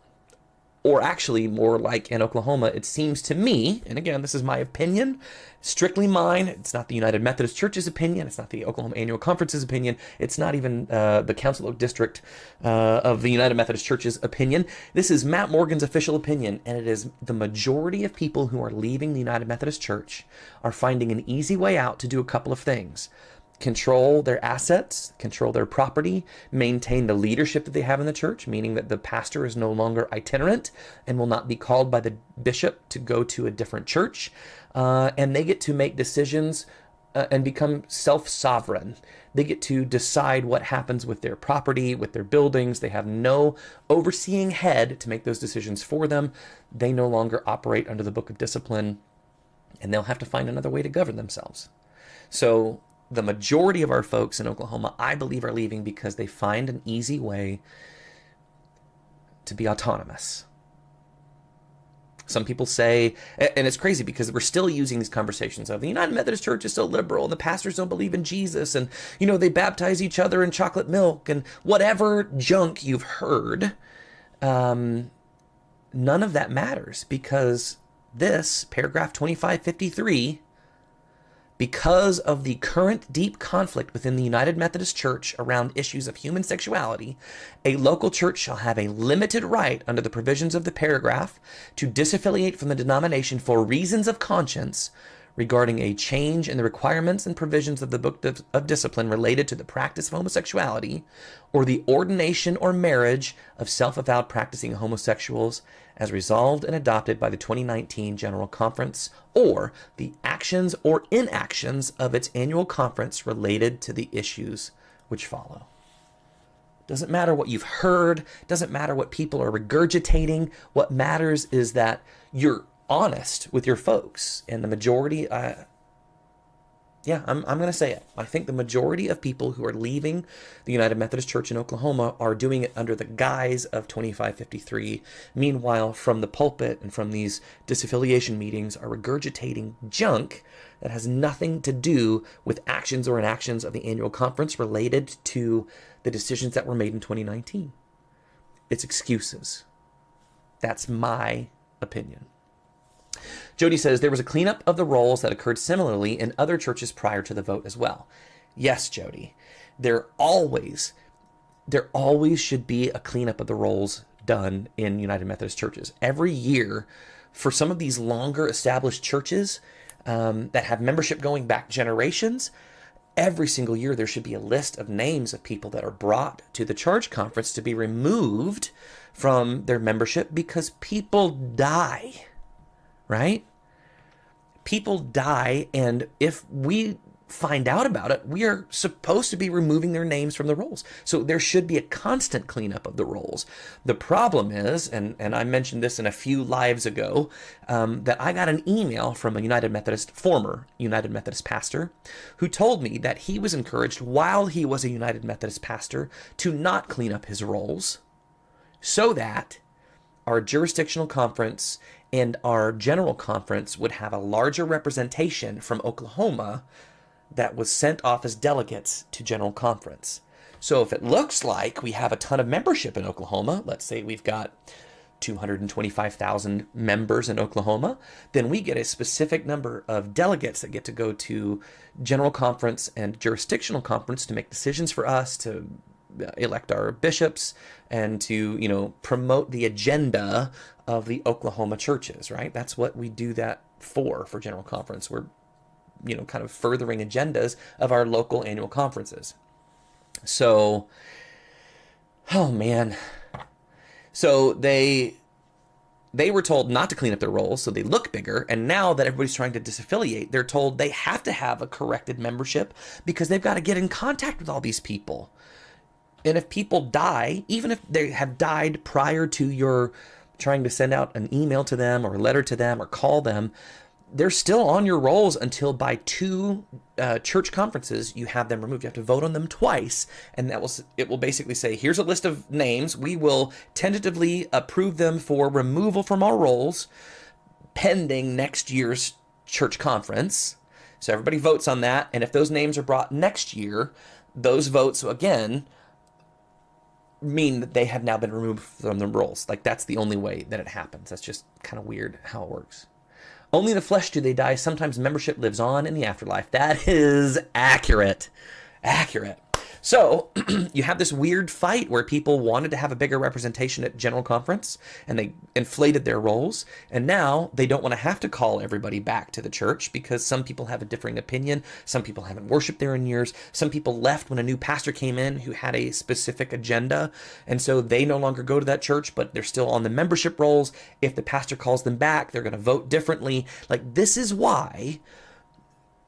or actually more like in Oklahoma, it seems to me, and again, this is my opinion, strictly mine. It's not the United Methodist Church's opinion. It's not the Oklahoma Annual Conference's opinion. It's not even the Council of District of the United Methodist Church's opinion. This is Matt Morgan's official opinion, and it is the majority of people who are leaving the United Methodist Church are finding an easy way out to do a couple of things. Control their assets, control their property, maintain the leadership that they have in the church, meaning that the pastor is no longer itinerant and will not be called by the bishop to go to a different church. And they get to make decisions and become self-sovereign. They get to decide what happens with their property, with their buildings. They have no overseeing head to make those decisions for them. They no longer operate under the book of discipline, and they'll have to find another way to govern themselves. So the majority of our folks in Oklahoma, I believe, are leaving because they find an easy way to be autonomous. Some people say, and it's crazy because we're still using these conversations of the United Methodist Church is so liberal and the pastors don't believe in Jesus and, they baptize each other in chocolate milk and whatever junk you've heard. None of that matters because this, paragraph 2553, because of the current deep conflict within the United Methodist Church around issues of human sexuality, a local church shall have a limited right under the provisions of the paragraph to disaffiliate from the denomination for reasons of conscience regarding a change in the requirements and provisions of the Book of Discipline related to the practice of homosexuality or the ordination or marriage of self-avowed practicing homosexuals as resolved and adopted by the 2019 General Conference or the actions or inactions of its annual conference related to the issues which follow. Doesn't matter what you've heard, doesn't matter what people are regurgitating. What matters is that you're honest with your folks. And the majority, I'm going to say it. I think the majority of people who are leaving the United Methodist Church in Oklahoma are doing it under the guise of 2553. Meanwhile, from the pulpit and from these disaffiliation meetings are regurgitating junk that has nothing to do with actions or inactions of the annual conference related to the decisions that were made in 2019. It's excuses. That's my opinion. Jody says there was a cleanup of the rolls that occurred similarly in other churches prior to the vote as well. Yes, Jody, there always should be a cleanup of the rolls done in United Methodist churches. Every year, for some of these longer established churches that have membership going back generations, every single year there should be a list of names of people that are brought to the charge conference to be removed from their membership because people die. Right? People die, and if we find out about it, we are supposed to be removing their names from the rolls. So there should be a constant cleanup of the rolls. The problem is, and I mentioned this in a few lives ago, that I got an email from a former United Methodist pastor who told me that he was encouraged while he was a United Methodist pastor to not clean up his rolls so that our jurisdictional conference and our general conference would have a larger representation from Oklahoma that was sent off as delegates to general conference. So if it looks like we have a ton of membership in Oklahoma, let's say we've got 225,000 members in Oklahoma, then we get a specific number of delegates that get to go to general conference and jurisdictional conference to make decisions for us, to elect our bishops, and to, promote the agenda of the Oklahoma churches, right? That's what we do that for general conference. We're, kind of furthering agendas of our local annual conferences. So, oh man. So they were told not to clean up their rolls, so they look bigger. And now that everybody's trying to disaffiliate, they're told they have to have a corrected membership because they've got to get in contact with all these people. And if people die, even if they have died prior to your trying to send out an email to them or a letter to them or call them, they're still on your rolls until by 2 church conferences you have them removed. You have to vote on them twice, and it will basically say, here's a list of names. We will tentatively approve them for removal from our rolls pending next year's church conference. So everybody votes on that, and if those names are brought next year, those votes, again, mean that they have now been removed from the rolls. Like, that's the only way that it happens. That's just kind of weird how it works. Only in the flesh do they die. Sometimes membership lives on in the afterlife. That is accurate. Accurate. So you have this weird fight where people wanted to have a bigger representation at General Conference, and they inflated their roles. And now they don't want to have to call everybody back to the church because some people have a differing opinion. Some people haven't worshiped there in years. Some people left when a new pastor came in who had a specific agenda. And so they no longer go to that church, but they're still on the membership rolls. If the pastor calls them back, they're going to vote differently. Like, this is why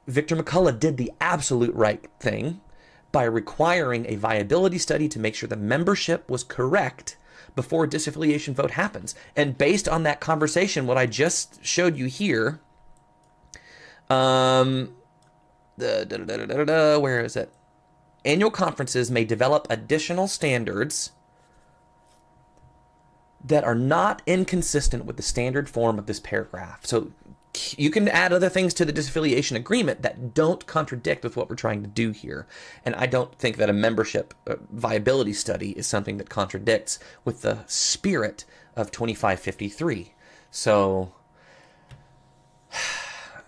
Victor McCullough did the absolute right thing by requiring a viability study to make sure the membership was correct before a disaffiliation vote happens. And based on that conversation, what I just showed you here, where is it? Annual conferences may develop additional standards that are not inconsistent with the standard form of this paragraph. So you can add other things to the disaffiliation agreement that don't contradict with what we're trying to do here. And I don't think that a membership viability study is something that contradicts with the spirit of 2553. So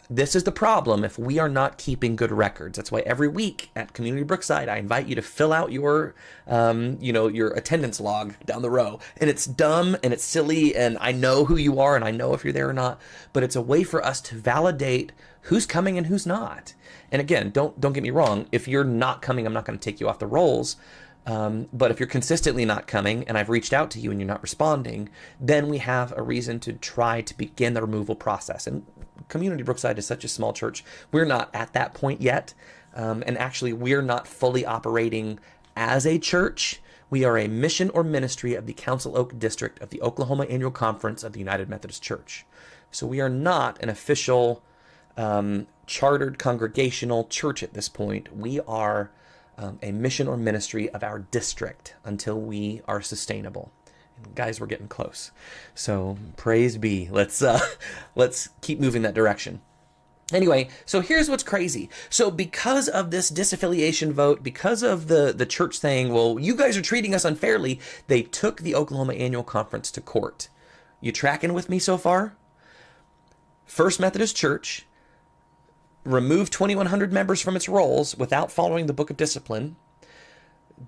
this is the problem if we are not keeping good records. That's why every week at Community Brookside, I invite you to fill out your, your attendance log down the row. And it's dumb and it's silly, and I know who you are and I know if you're there or not, but it's a way for us to validate who's coming and who's not. And again, don't get me wrong. If you're not coming, I'm not going to take you off the rolls. But if you're consistently not coming and I've reached out to you and you're not responding, then we have a reason to try to begin the removal process. And Community Brookside is such a small church. We're not at that point yet. And actually, we're not fully operating as a church. We are a mission or ministry of the Council Oak District of the Oklahoma Annual Conference of the United Methodist Church. So we are not an official chartered congregational church at this point. We are a mission or ministry of our district until we are sustainable. And guys, we're getting close. So praise be. Let's keep moving that direction. Anyway, so here's what's crazy. So because of this disaffiliation vote, because of the church saying, well, you guys are treating us unfairly, they took the Oklahoma Annual Conference to court. You tracking with me so far? First Methodist Church removed 2,100 members from its rolls without following the Book of Discipline.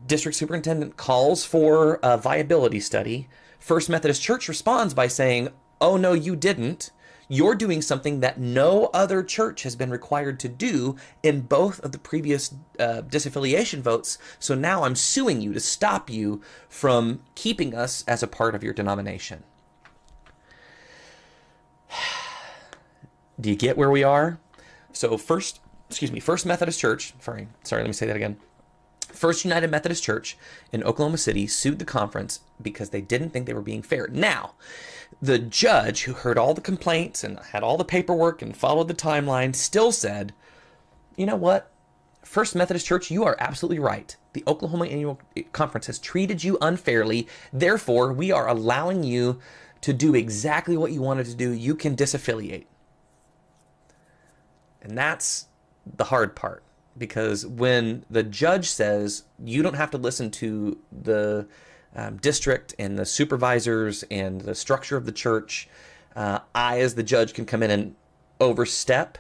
District superintendent calls for a viability study. First Methodist Church responds by saying, oh, no, you didn't. You're doing something that no other church has been required to do in both of the previous disaffiliation votes. So now I'm suing you to stop you from keeping us as a part of your denomination. Do you get where we are? So First Methodist Church, let me say that again. First United Methodist Church in Oklahoma City sued the conference because they didn't think they were being fair. Now, the judge who heard all the complaints and had all the paperwork and followed the timeline still said, you know what? First Methodist Church, you are absolutely right. The Oklahoma Annual Conference has treated you unfairly. Therefore, we are allowing you to do exactly what you wanted to do. You can disaffiliate. And that's the hard part, because when the judge says you don't have to listen to the district and the supervisors and the structure of the church, I, as the judge, can come in and overstep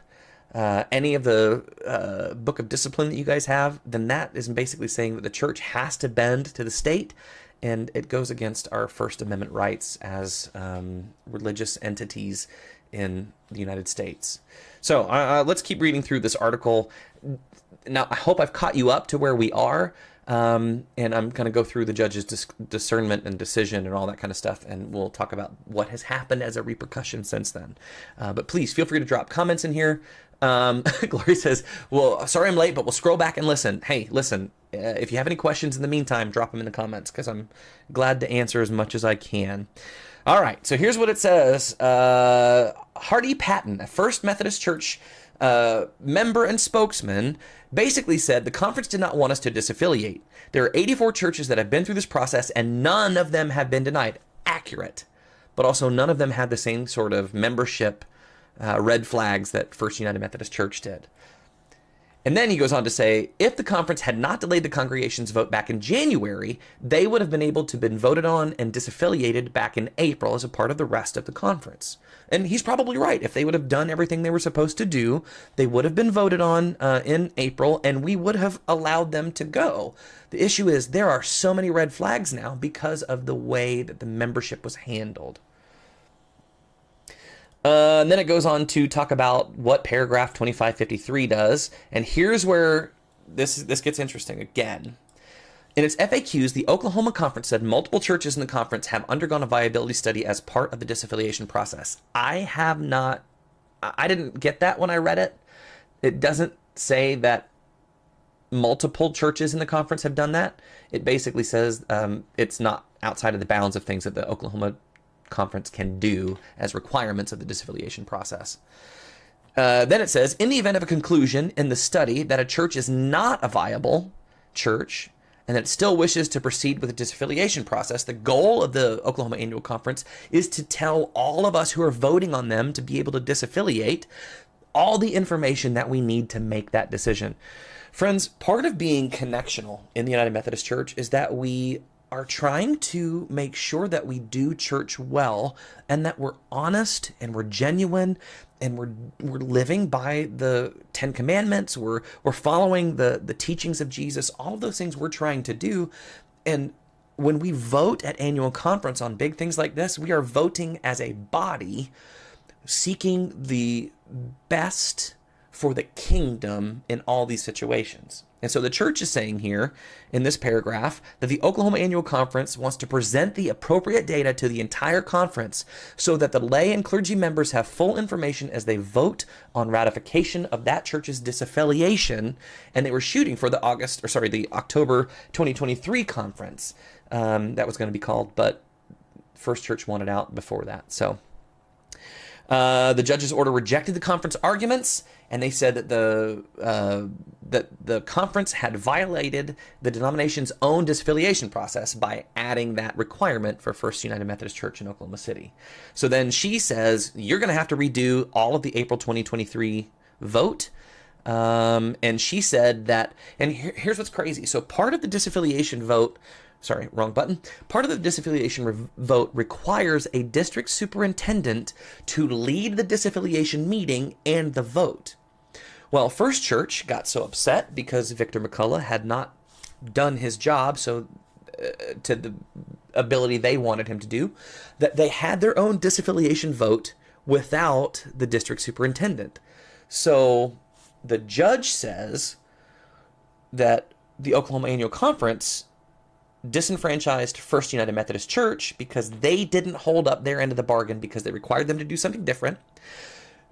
any of the Book of Discipline that you guys have, then that is basically saying that the church has to bend to the state, and it goes against our First Amendment rights as religious entities in the United States. So let's keep reading through this article. Now, I hope I've caught you up to where we are, and I'm going to go through the judge's discernment and decision and all that kind of stuff, and we'll talk about what has happened as a repercussion since then. But please feel free to drop comments in here. Glory says, well, sorry I'm late, but we'll scroll back and listen. Hey, listen, if you have any questions in the meantime, drop them in the comments, because I'm glad to answer as much as I can. All right, so here's what it says. Hardy Patton, a First Methodist Church member and spokesman, basically said the conference did not want us to disaffiliate. There are 84 churches that have been through this process, and none of them have been denied. Accurate. But also none of them had the same sort of membership red flags that First United Methodist Church did. And then he goes on to say, if the conference had not delayed the congregation's vote back in January, they would have been able to have been voted on and disaffiliated back in April as a part of the rest of the conference. And he's probably right. If they would have done everything they were supposed to do, they would have been voted on in April, and we would have allowed them to go. The issue is there are so many red flags now because of the way that the membership was handled. And then it goes on to talk about what paragraph 2553 does. And here's where this gets interesting again. In its FAQs, the Oklahoma Conference said multiple churches in the conference have undergone a viability study as part of the disaffiliation process. I didn't get that when I read it. It doesn't say that multiple churches in the conference have done that. It basically says it's not outside of the bounds of things that the Oklahoma Conference can do as requirements of the disaffiliation process. Then it says, in the event of a conclusion in the study that a church is not a viable church and that it still wishes to proceed with the disaffiliation process, the goal of the Oklahoma Annual Conference is to tell all of us who are voting on them to be able to disaffiliate all the information that we need to make that decision. Friends, part of being connectional in the United Methodist Church is that we are trying to make sure that we do church well and that we're honest and we're genuine and we're living by the 10 Commandments. We're following the teachings of Jesus, all of those things we're trying to do. And when we vote at annual conference on big things like this, we are voting as a body, seeking the best for the kingdom in all these situations. And so the church is saying here in this paragraph that the Oklahoma Annual Conference wants to present the appropriate data to the entire conference so that the lay and clergy members have full information as they vote on ratification of that church's disaffiliation. And they were shooting for the October 2023 conference that was going to be called, but First Church wanted out before that. So the judge's order rejected the conference arguments, and they said that the conference had violated the denomination's own disaffiliation process by adding that requirement for First United Methodist Church in Oklahoma City. So then she says, you're going to have to redo all of the April 2023 vote. And she said that, and here's what's crazy. So part of the disaffiliation vote, sorry, wrong button. Part of the disaffiliation vote requires a district superintendent to lead the disaffiliation meeting and the vote. Well, First Church got so upset because Victor McCullough had not done his job to the ability they wanted him to do, that they had their own disaffiliation vote without the district superintendent. So the judge says that the Oklahoma Annual Conference disenfranchised First United Methodist Church because they didn't hold up their end of the bargain because they required them to do something different.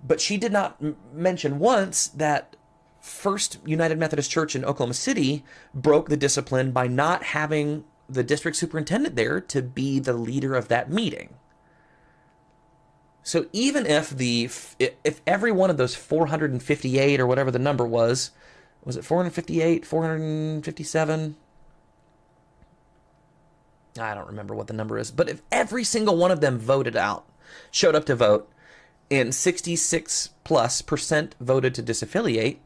But she did not mention once that First United Methodist Church in Oklahoma City broke the discipline by not having the district superintendent there to be the leader of that meeting. So even if every one of those 458 or whatever the number was it 458, 457? I don't remember what the number is, but if every single one of them showed up to vote, and 66+% voted to disaffiliate,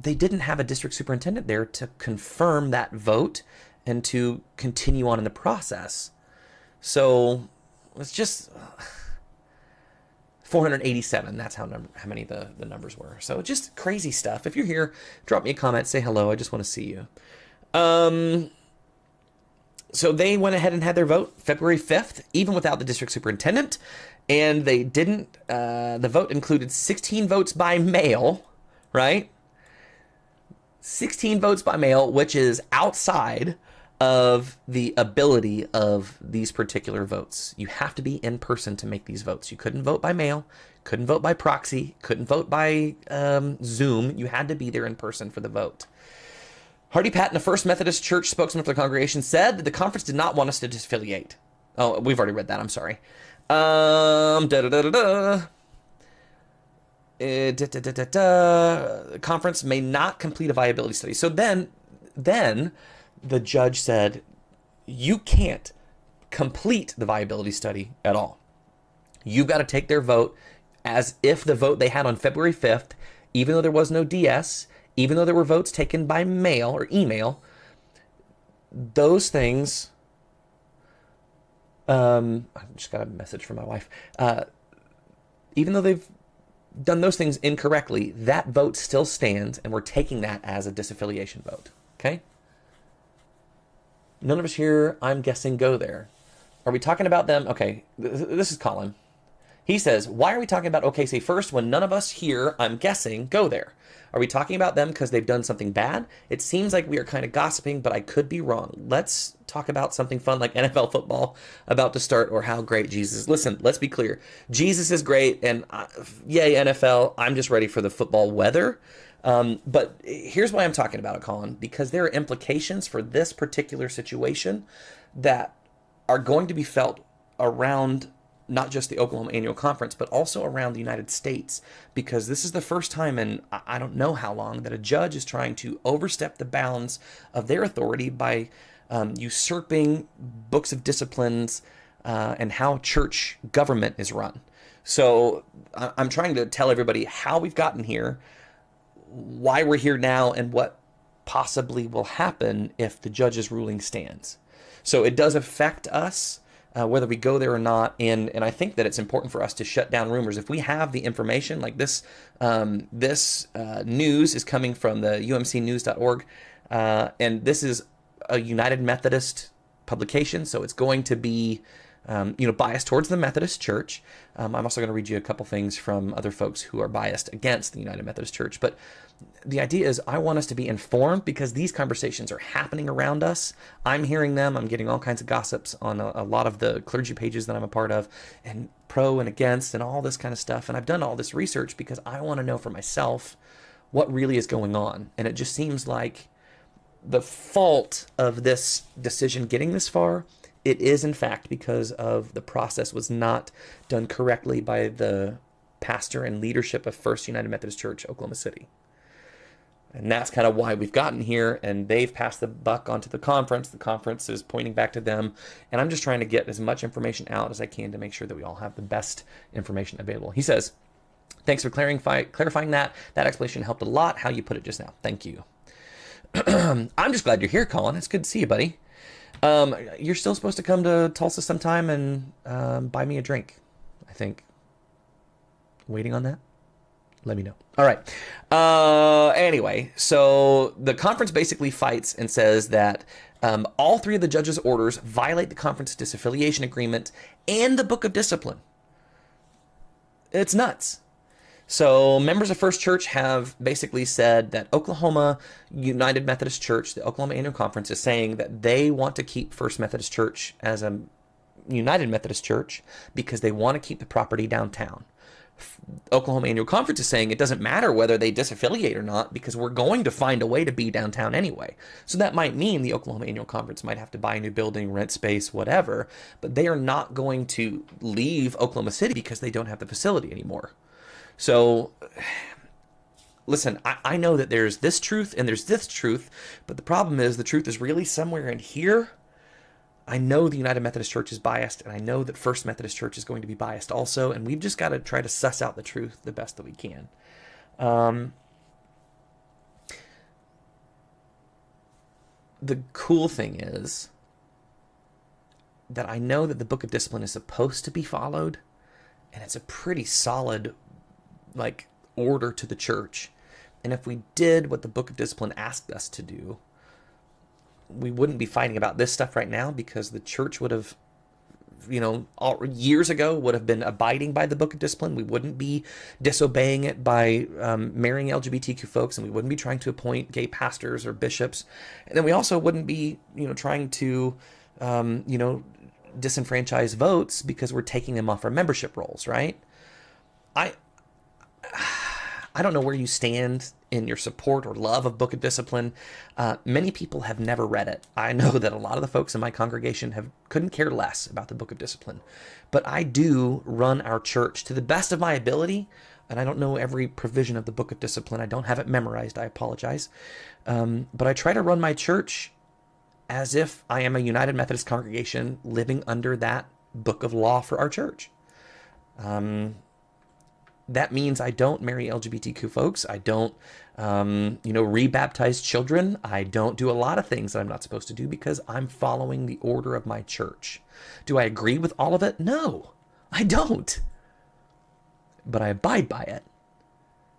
they didn't have a district superintendent there to confirm that vote and to continue on in the process. So it's just 487. That's how many the numbers were. So just crazy stuff. If you're here, drop me a comment, say hello. I just want to see you. So they went ahead and had their vote February 5th, even without the district superintendent. And they didn't, the vote included 16 votes by mail, right? 16 votes by mail, which is outside of the ability of these particular votes. You have to be in person to make these votes. You couldn't vote by mail, couldn't vote by proxy, couldn't vote by Zoom. You had to be there in person for the vote. Hardy Patton, a First Methodist Church spokesman for the congregation, said that the conference did not want us to disaffiliate. Oh, we've already read that. I'm sorry. The conference may not complete a viability study. So then the judge said, you can't complete the viability study at all. You've got to take their vote as if the vote they had on February 5th even though there was no DS, even though there were votes taken by mail or email, those things. I just got a message from my wife. Even though they've done those things incorrectly, that vote still stands, and we're taking that as a disaffiliation vote. Okay? None of us here, I'm guessing, go there. Are we talking about them? Okay, this is Colin. He says, why are we talking about OKC first when none of us here, I'm guessing, go there? Are we talking about them because they've done something bad? It seems like we are kind of gossiping, but I could be wrong. Let's talk about something fun like NFL football about to start, or how great Jesus is. Listen, let's be clear. Jesus is great, and yay, NFL. I'm just ready for the football weather. But here's why I'm talking about it, Colin, because there are implications for this particular situation that are going to be felt around not just the Oklahoma Annual Conference, but also around the United States, because this is the first time in I don't know how long that a judge is trying to overstep the bounds of their authority by usurping books of disciplines and how church government is run. So I'm trying to tell everybody how we've gotten here, why we're here now, and what possibly will happen if the judge's ruling stands. So it does affect us, whether we go there or not. And I think that it's important for us to shut down rumors. If we have the information, like this news is coming from the umcnews.org, and this is a United Methodist publication, so it's going to be biased towards the Methodist Church. I'm also going to read you a couple things from other folks who are biased against the United Methodist Church. But the idea is I want us to be informed, because these conversations are happening around us. I'm hearing them. I'm getting all kinds of gossips on a lot of the clergy pages that I'm a part of, and pro and against and all this kind of stuff. And I've done all this research because I want to know for myself what really is going on. And it just seems like the fault of this decision getting this far, it is in fact because of the process was not done correctly by the pastor and leadership of First United Methodist Church, Oklahoma City. And that's kind of why we've gotten here, and they've passed the buck onto the conference. The conference is pointing back to them, and I'm just trying to get as much information out as I can to make sure that we all have the best information available. He says, thanks for clarifying that. That explanation helped a lot, how you put it just now. Thank you. I'm just glad you're here, Colin. It's good to see you, buddy. You're still supposed to come to Tulsa sometime and buy me a drink, I think. Waiting on that? Let me know. All right. Anyway, so the conference basically fights and says that all three of the judges' orders violate the conference disaffiliation agreement and the Book of Discipline. It's nuts. So members of First Church have basically said that Oklahoma United Methodist Church, the Oklahoma Annual Conference, is saying that they want to keep First Methodist Church as a United Methodist Church because they want to keep the property downtown. Oklahoma Annual Conference is saying it doesn't matter whether they disaffiliate or not because we're going to find a way to be downtown anyway. So that might mean the Oklahoma Annual Conference might have to buy a new building, rent space, whatever, but they are not going to leave Oklahoma City because they don't have the facility anymore. So, listen, I know that there's this truth and there's this truth, but the problem is the truth is really somewhere in here. I know the United Methodist Church is biased, and I know that First Methodist Church is going to be biased also, and we've just got to try to suss out the truth the best that we can. The cool thing is that I know that the Book of Discipline is supposed to be followed, and it's a pretty solid order to the church. And if we did what the Book of Discipline asked us to do, we wouldn't be fighting about this stuff right now, because the church would have, years ago would have been abiding by the Book of Discipline. We wouldn't be disobeying it by marrying LGBTQ folks, and we wouldn't be trying to appoint gay pastors or bishops. And then we also wouldn't be, trying to, disenfranchise votes because we're taking them off our membership rolls, right? I don't know where you stand in your support or love of Book of Discipline. Many people have never read it. I know that a lot of the folks in my congregation couldn't care less about the Book of Discipline. But I do run our church to the best of my ability, and I don't know every provision of the Book of Discipline. I don't have it memorized. I apologize. But I try to run my church as if I am a United Methodist congregation living under that book of law for our church. that means I don't marry LGBTQ folks. I don't, rebaptize children. I don't do a lot of things that I'm not supposed to do because I'm following the order of my church. Do I agree with all of it? No, I don't. But I abide by it.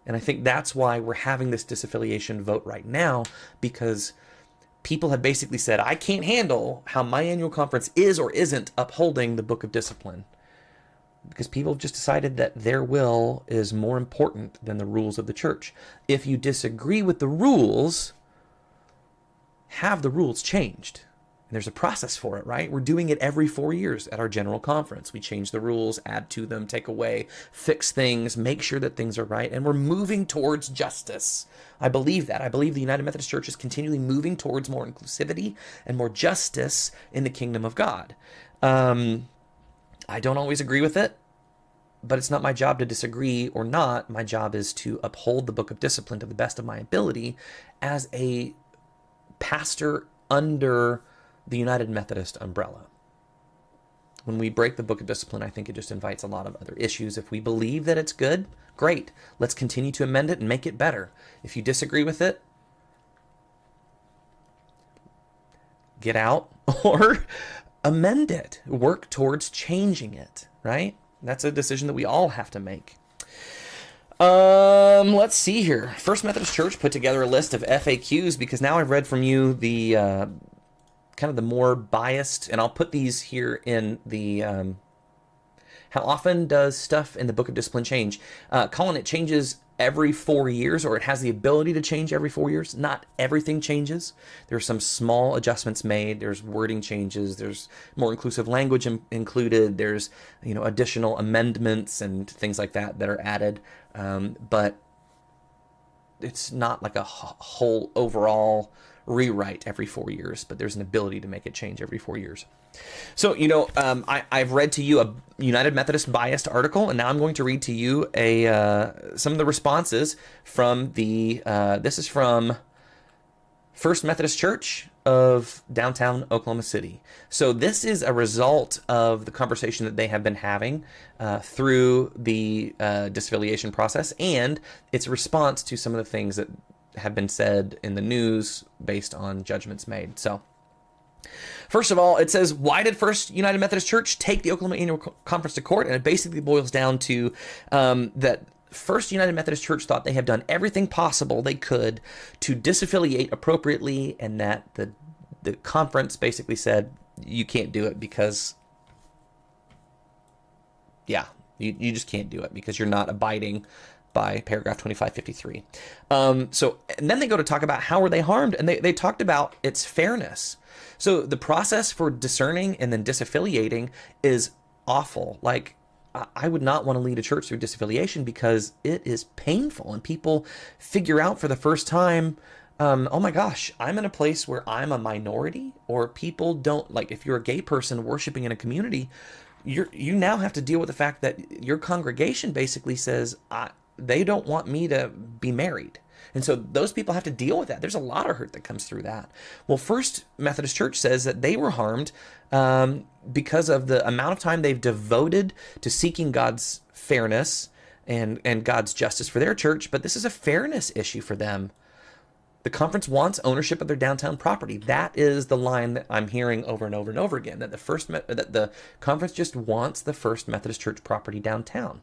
And I think that's why we're having this disaffiliation vote right now, because people have basically said, I can't handle how my annual conference is or isn't upholding the Book of Discipline. Because people have just decided that their will is more important than the rules of the church. If you disagree with the rules, have the rules changed. And there's a process for it, right? We're doing it every 4 years at our general conference. We change the rules, add to them, take away, fix things, make sure that things are right. And we're moving towards justice. I believe that. I believe the United Methodist Church is continually moving towards more inclusivity and more justice in the kingdom of God. I don't always agree with it, but it's not my job to disagree or not. My job is to uphold the Book of Discipline to the best of my ability as a pastor under the United Methodist umbrella. When we break the Book of Discipline, I think it just invites a lot of other issues. If we believe that it's good, great. Let's continue to amend it and make it better. If you disagree with it, get out or amend it. Work towards changing it, right? That's a decision that we all have to make. Let's see here. First Methodist Church put together a list of FAQs because now I've read from you the kind of the more biased, and I'll put these here in the how often does stuff in the Book of Discipline change? Colin, it changes every 4 years, or it has the ability to change every 4 years. Not everything changes. There's some small adjustments made. There's wording changes. There's more inclusive language included. There's, additional amendments and things like that that are added. But it's not like a whole overall rewrite every 4 years, but there's an ability to make it change every 4 years. So, I've read to you a United Methodist biased article, and now I'm going to read to you some of the responses from this is from First Methodist Church of downtown Oklahoma City. So this is a result of the conversation that they have been having through the disaffiliation process, and its response to some of the things that have been said in the news based on judgments made. So first of all, it says, why did First United Methodist Church take the Oklahoma Annual Conference to court? And it basically boils down to that First United Methodist Church thought they have done everything possible they could to disaffiliate appropriately, and that the conference basically said, you can't do it because, you just can't do it because you're not abiding by paragraph 2553. And then they go to talk about how were they harmed, and they talked about its fairness. So the process for discerning and then disaffiliating is awful. Like, I would not want to lead a church through disaffiliation because it is painful, and people figure out for the first time, oh my gosh, I'm in a place where I'm a minority, or people don't, like, if you're a gay person worshiping in a community, you now have to deal with the fact that your congregation basically says, they don't want me to be married. And so those people have to deal with that. There's a lot of hurt that comes through that. Well, First Methodist Church says that they were harmed because of the amount of time they've devoted to seeking God's fairness and God's justice for their church. But this is a fairness issue for them. The conference wants ownership of their downtown property. That is the line that I'm hearing over and over and over again, that the conference just wants the First Methodist Church property downtown.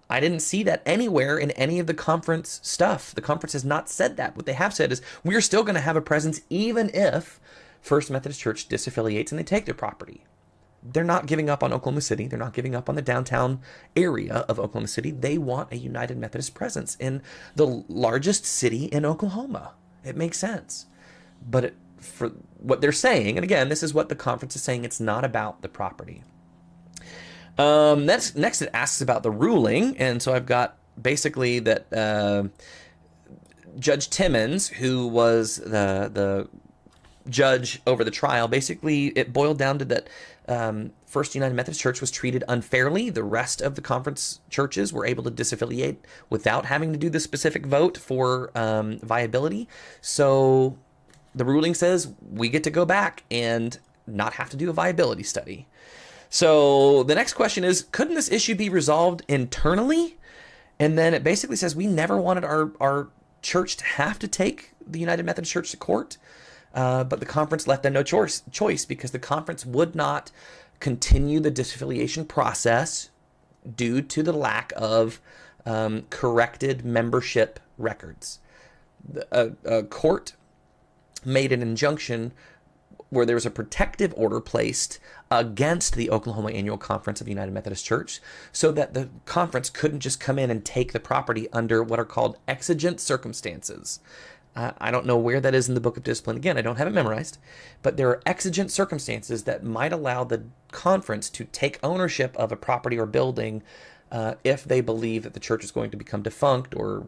I didn't see that anywhere in any of the conference stuff. The conference has not said that. What they have said is, we're still going to have a presence even if First Methodist Church disaffiliates and they take their property. They're not giving up on Oklahoma City. They're not giving up on the downtown area of Oklahoma City. They want a United Methodist presence in the largest city in Oklahoma. It makes sense. But for what they're saying, and again, this is what the conference is saying, it's not about the property. Next it asks about the ruling, and so I've got basically that Judge Timmons, who was the judge over the trial, basically it boiled down to that First United Methodist Church was treated unfairly. The rest of the conference churches were able to disaffiliate without having to do the specific vote for viability. So the ruling says we get to go back and not have to do a viability study. So the next question is, couldn't this issue be resolved internally? And then it basically says we never wanted our church to have to take the United Methodist Church to court, but the conference left them no choice because the conference would not continue the disaffiliation process due to the lack of corrected membership records. A court made an injunction where there was a protective order placed against the Oklahoma Annual Conference of the United Methodist Church so that the conference couldn't just come in and take the property under what are called exigent circumstances. I don't know where that is in the Book of Discipline. Again, I don't have it memorized, but there are exigent circumstances that might allow the conference to take ownership of a property or building if they believe that the church is going to become defunct, or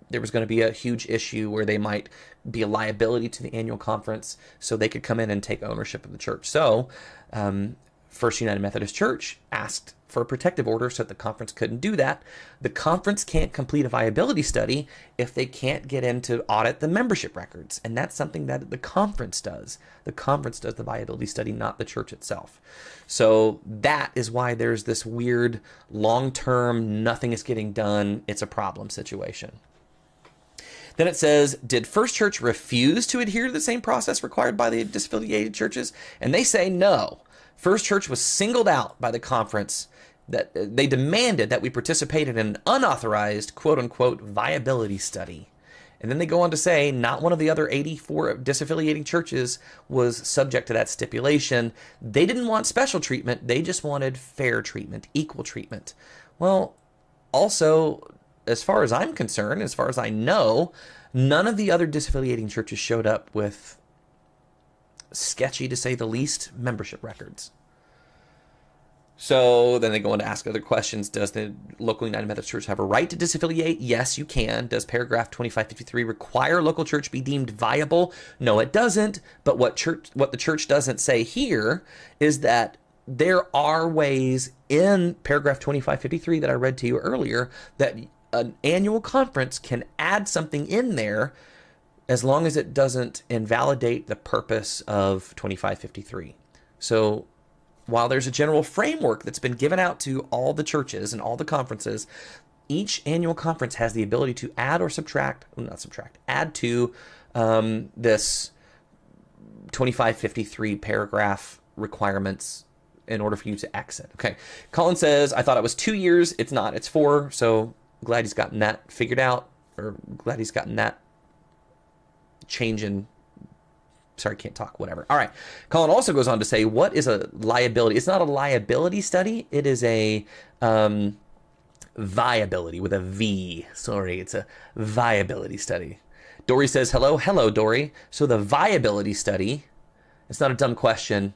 there was going to be a huge issue where they might be a liability to the annual conference, so they could come in and take ownership of the church. So First United Methodist Church asked for a protective order so that the conference couldn't do that. The conference can't complete a viability study if they can't get in to audit the membership records. And that's something that the conference does. The conference does the viability study, not the church itself. So that is why there's this weird long-term, nothing is getting done, it's a problem situation. Then it says, did First Church refuse to adhere to the same process required by the disaffiliated churches? And they say no. First Church was singled out by the conference that they demanded that we participate in an unauthorized, quote unquote, viability study. And then they go on to say not one of the other 84 disaffiliating churches was subject to that stipulation. They didn't want special treatment. They just wanted fair treatment, equal treatment. Well, also, as far as I'm concerned, as far as I know, none of the other disaffiliating churches showed up with sketchy, to say the least, membership records. So then they go on to ask other questions. Does the local United Methodist Church have a right to disaffiliate? Yes, you can. Does paragraph 2553 require local church be deemed viable? No, it doesn't. But what the church doesn't say here is that there are ways in paragraph 2553 that I read to you earlier that an annual conference can add something in there as long as it doesn't invalidate the purpose of 2553. So while there's a general framework that's been given out to all the churches and all the conferences, each annual conference has the ability to add or add to this 2553 paragraph requirements in order for you to exit. Okay, Colin says, I thought it was 2 years. It's not, it's 4. So glad he's gotten that figured out, or glad he's gotten that change in, sorry, can't talk, whatever. All right. Colin also goes on to say, what is a liability? It's not a liability study. It is a viability with a V. Sorry, it's a viability study. Dory says, hello, Dory. So the viability study, it's not a dumb question.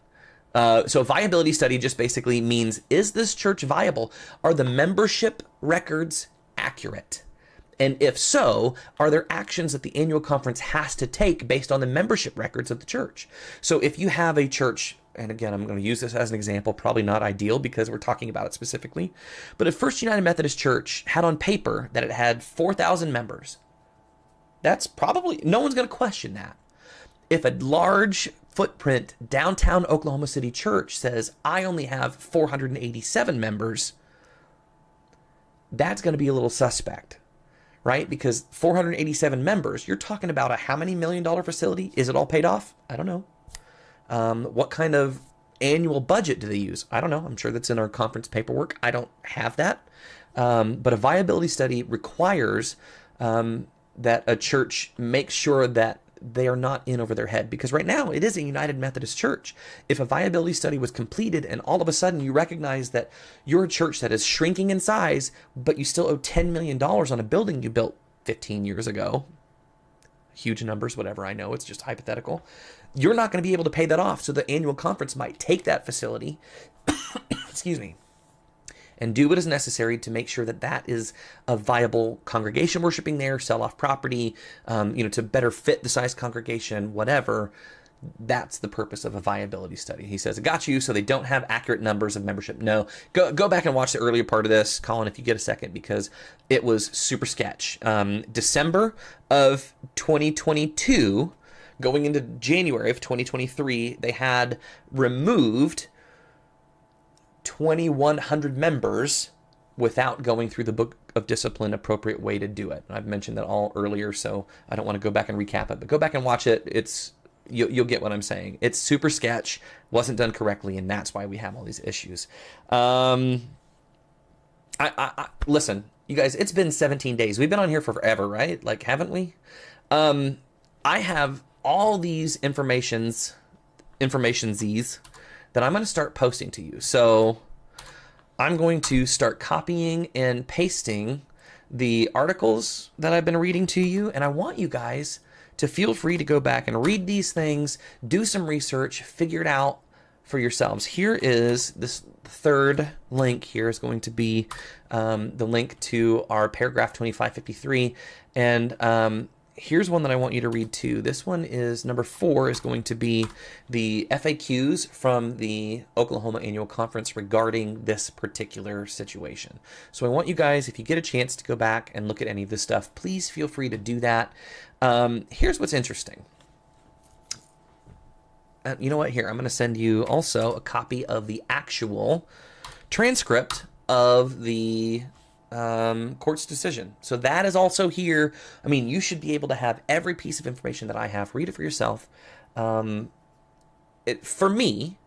So a viability study just basically means, is this church viable? Are the membership records accurate? And if so, are there actions that the annual conference has to take based on the membership records of the church? So if you have a church, and again, I'm going to use this as an example, probably not ideal because we're talking about it specifically, but if First United Methodist Church had on paper that it had 4,000 members, that's probably, no one's going to question that. If a large footprint downtown Oklahoma City church says, I only have 487 members, that's going to be a little suspect, right? Because 487 members, you're talking about a how many $1 million facility? Is it all paid off? I don't know. What kind of annual budget do they use? I don't know. I'm sure that's in our conference paperwork. I don't have that. But a viability study requires that a church make sure that they are not in over their head, because right now it is a United Methodist Church. If a viability study was completed and all of a sudden you recognize that you're a church that is shrinking in size, but you still owe $10 million on a building you built 15 years ago, huge numbers, whatever, I know, it's just hypothetical, you're not going to be able to pay that off. So the annual conference might take that facility, excuse me, and do what is necessary to make sure that that is a viable congregation worshiping there, sell off property, to better fit the size congregation, whatever. That's the purpose of a viability study. He says, I got you. So they don't have accurate numbers of membership. No, go back and watch the earlier part of this, Colin, if you get a second, because it was super sketch. December of 2022, going into January of 2023, they had removed 2,100 members without going through the book of discipline appropriate way to do it. I've mentioned that all earlier, so I don't want to go back and recap it, but go back and watch it. You'll get what I'm saying. It's super sketch, wasn't done correctly, and that's why we have all these issues. Listen, you guys, it's been 17 days. We've been on here for forever, right? Like, haven't we? I have all these informationsies that I'm going to start posting to you. So I'm going to start copying and pasting the articles that I've been reading to you. And I want you guys to feel free to go back and read these things, do some research, figure it out for yourselves. Here is this third link. Here is going to be the link to our paragraph 2553. And here's one that I want you to read too. This one is number 4 is going to be the FAQs from the Oklahoma Annual Conference regarding this particular situation. So I want you guys, if you get a chance to go back and look at any of this stuff, please feel free to do that. Here's what's interesting. You know what? Here, I'm going to send you also a copy of the actual transcript of the court's decision. So that is also here. I mean, you should be able to have every piece of information that I have. Read it for yourself. For me,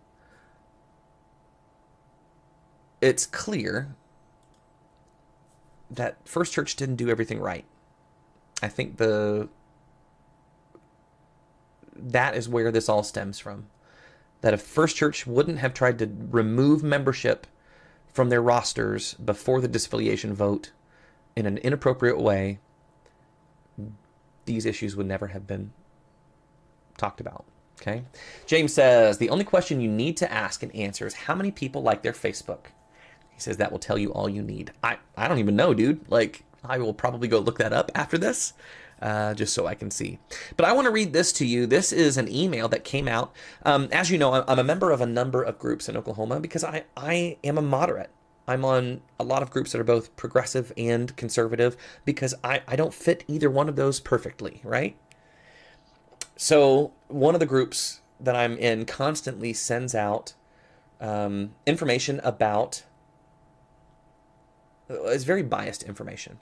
it's clear that First Church didn't do everything right. I think that is where this all stems from. That if First Church wouldn't have tried to remove membership from their rosters before the disaffiliation vote in an inappropriate way, these issues would never have been talked about. Okay. James says, the only question you need to ask and answer is how many people like their Facebook. He says that will tell you all you need. I don't even know, dude. Like, I will probably go look that up after this. Just so I can see. But I want to read this to you. This is an email that came out. As you know, I'm a member of a number of groups in Oklahoma because I am a moderate. I'm on a lot of groups that are both progressive and conservative because I don't fit either one of those perfectly, right? So one of the groups that I'm in constantly sends out information about, it's very biased information.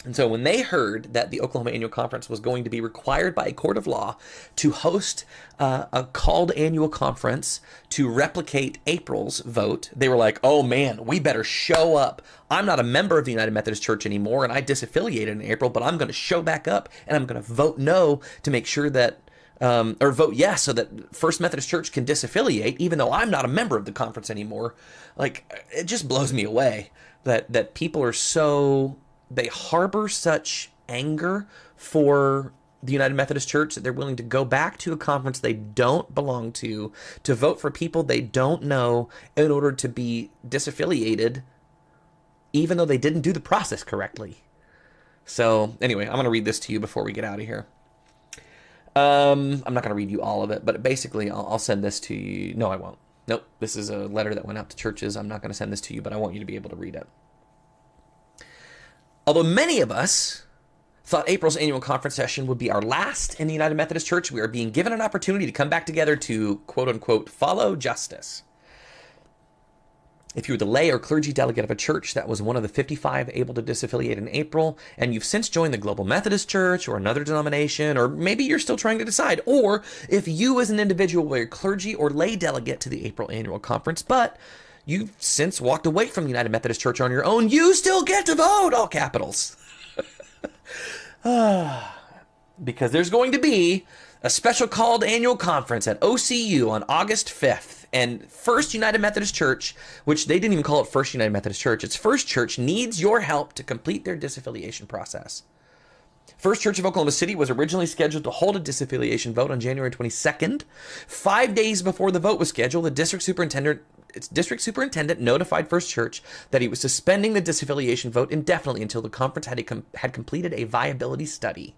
And so when they heard that the Oklahoma Annual Conference was going to be required by a court of law to host a called annual conference to replicate April's vote, they were like, oh man, we better show up. I'm not a member of the United Methodist Church anymore, and I disaffiliated in April, but I'm going to show back up, and I'm going to vote no to make sure that, or vote yes so that First Methodist Church can disaffiliate, even though I'm not a member of the conference anymore. Like, it just blows me away that people are so... They harbor such anger for the United Methodist Church that they're willing to go back to a conference they don't belong to vote for people they don't know in order to be disaffiliated, even though they didn't do the process correctly. So anyway, I'm going to read this to you before we get out of here. I'm not going to read you all of it, but basically I'll send this to you. No, I won't. Nope. This is a letter that went out to churches. I'm not going to send this to you, but I want you to be able to read it. Although many of us thought April's annual conference session would be our last in the United Methodist Church, we are being given an opportunity to come back together to, quote unquote, follow justice. If you were the lay or clergy delegate of a church that was one of the 55 able to disaffiliate in April, and you've since joined the Global Methodist Church or another denomination, or maybe you're still trying to decide, or if you as an individual were a clergy or lay delegate to the April annual conference, but you've since walked away from the United Methodist Church on your own, you still get to vote, all capitals. Because there's going to be a special called annual conference at OCU on August 5th. And First United Methodist Church, which they didn't even call it First United Methodist Church, it's First Church, needs your help to complete their disaffiliation process. First Church of Oklahoma City was originally scheduled to hold a disaffiliation vote on January 22nd. 5 days before the vote was scheduled, the district superintendent notified First Church that he was suspending the disaffiliation vote indefinitely until the conference had completed a viability study.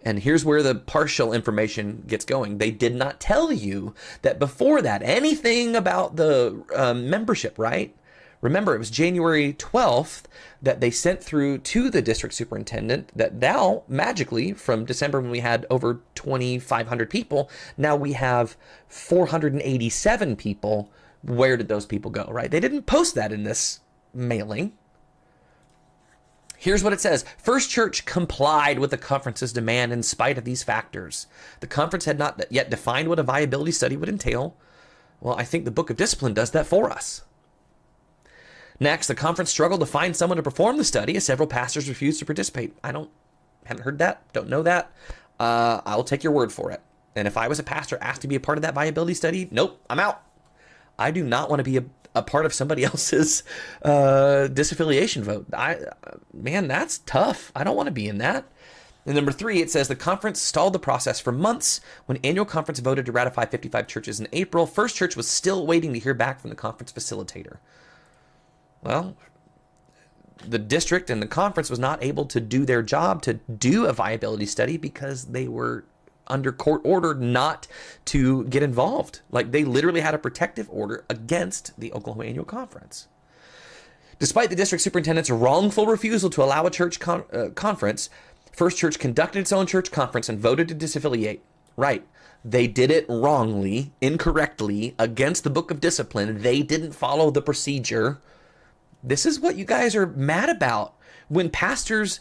And here's where the partial information gets going. They did not tell you that before that, anything about the membership, right? Remember, it was January 12th that they sent through to the district superintendent that now, magically, from December when we had over 2,500 people, now we have 487 people. Where did those people go, right? They didn't post that in this mailing. Here's what it says. First Church complied with the conference's demand in spite of these factors. The conference had not yet defined what a viability study would entail. Well, I think the Book of Discipline does that for us. Next, the conference struggled to find someone to perform the study as several pastors refused to participate. Haven't heard that, don't know that. I'll take your word for it. And if I was a pastor asked to be a part of that viability study, nope, I'm out. I do not want to be a part of somebody else's disaffiliation vote. Man, that's tough. I don't want to be in that. And number 3, it says the conference stalled the process for months. When annual conference voted to ratify 55 churches in April, First Church was still waiting to hear back from the conference facilitator. Well, the district and the conference was not able to do their job to do a viability study because they were under court order not to get involved. Like, they literally had a protective order against the Oklahoma Annual Conference. Despite the district superintendent's wrongful refusal to allow a church conference, First Church conducted its own church conference and voted to disaffiliate. Right. They did it wrongly, incorrectly, against the Book of Discipline. They didn't follow the procedure. This is what you guys are mad about. When pastors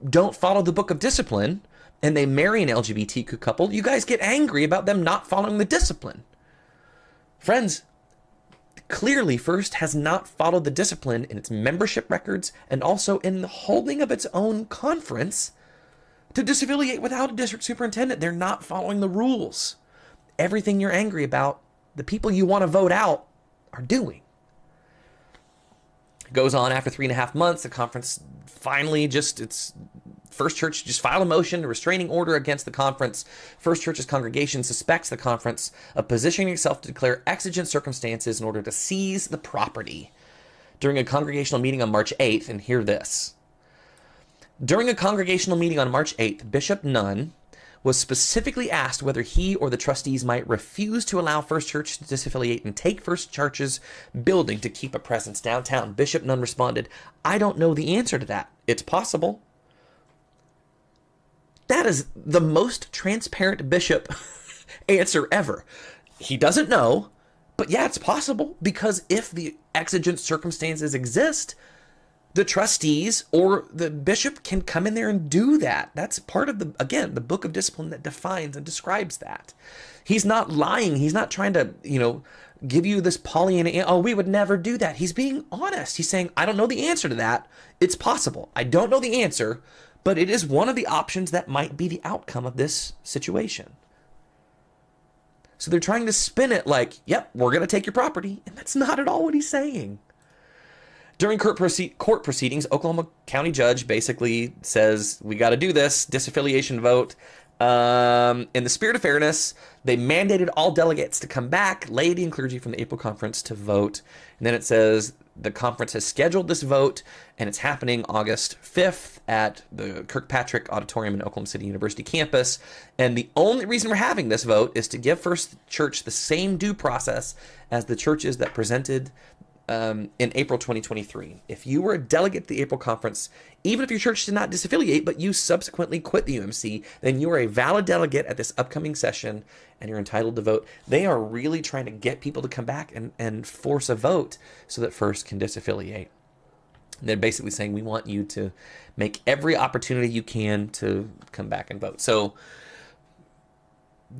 don't follow the Book of Discipline and they marry an LGBTQ couple, you guys get angry about them not following the discipline. Friends, clearly First has not followed the discipline in its membership records and also in the holding of its own conference to disaffiliate without a district superintendent. They're not following the rules. Everything you're angry about, the people you want to vote out are doing. It goes on after 3.5 months. The conference finally First Church just filed a motion, a restraining order against the conference. First Church's congregation suspects the conference of positioning itself to declare exigent circumstances in order to seize the property. During a congregational meeting on March 8th, and hear this. During a congregational meeting on March 8th, Bishop Nunn was specifically asked whether he or the trustees might refuse to allow First Church to disaffiliate and take First Church's building to keep a presence downtown. Bishop Nunn responded, "I don't know the answer to that. It's possible." That is the most transparent bishop answer ever. He doesn't know, but yeah, it's possible, because if the exigent circumstances exist, the trustees or the bishop can come in there and do that. That's part of the Book of Discipline that defines and describes that. He's not lying. He's not trying to, give you this Pollyanna, oh, we would never do that. He's being honest. He's saying, I don't know the answer to that. It's possible. I don't know the answer, but it is one of the options that might be the outcome of this situation. So they're trying to spin it like, yep, we're going to take your property. And that's not at all what he's saying. During court proceedings, Oklahoma County judge basically says, we got to do this, disaffiliation vote. In the spirit of fairness, they mandated all delegates to come back, laity and clergy from the April conference, to vote. And then it says the conference has scheduled this vote, and it's happening August 5th at the Kirkpatrick Auditorium in Oklahoma City University campus. And the only reason we're having this vote is to give First Church the same due process as the churches that presented in April 2023. If you were a delegate to the April conference, even if your church did not disaffiliate, but you subsequently quit the UMC, then you are a valid delegate at this upcoming session and you're entitled to vote. They are really trying to get people to come back and force a vote so that First can disaffiliate. They're basically saying, we want you to make every opportunity you can to come back and vote. So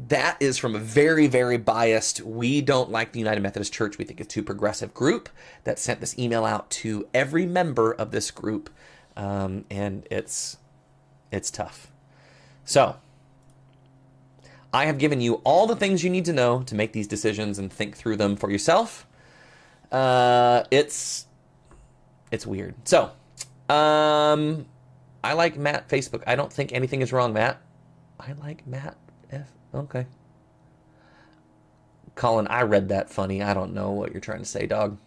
that is from a very, very biased, we don't like the United Methodist Church, we think it's too progressive group that sent this email out to every member of this group. And it's tough. So I have given you all the things you need to know to make these decisions and think through them for yourself. It's weird. So, I like Matt Facebook. I don't think anything is wrong, Matt. I like Matt F. Okay. Colin, I read that funny. I don't know what you're trying to say, dog.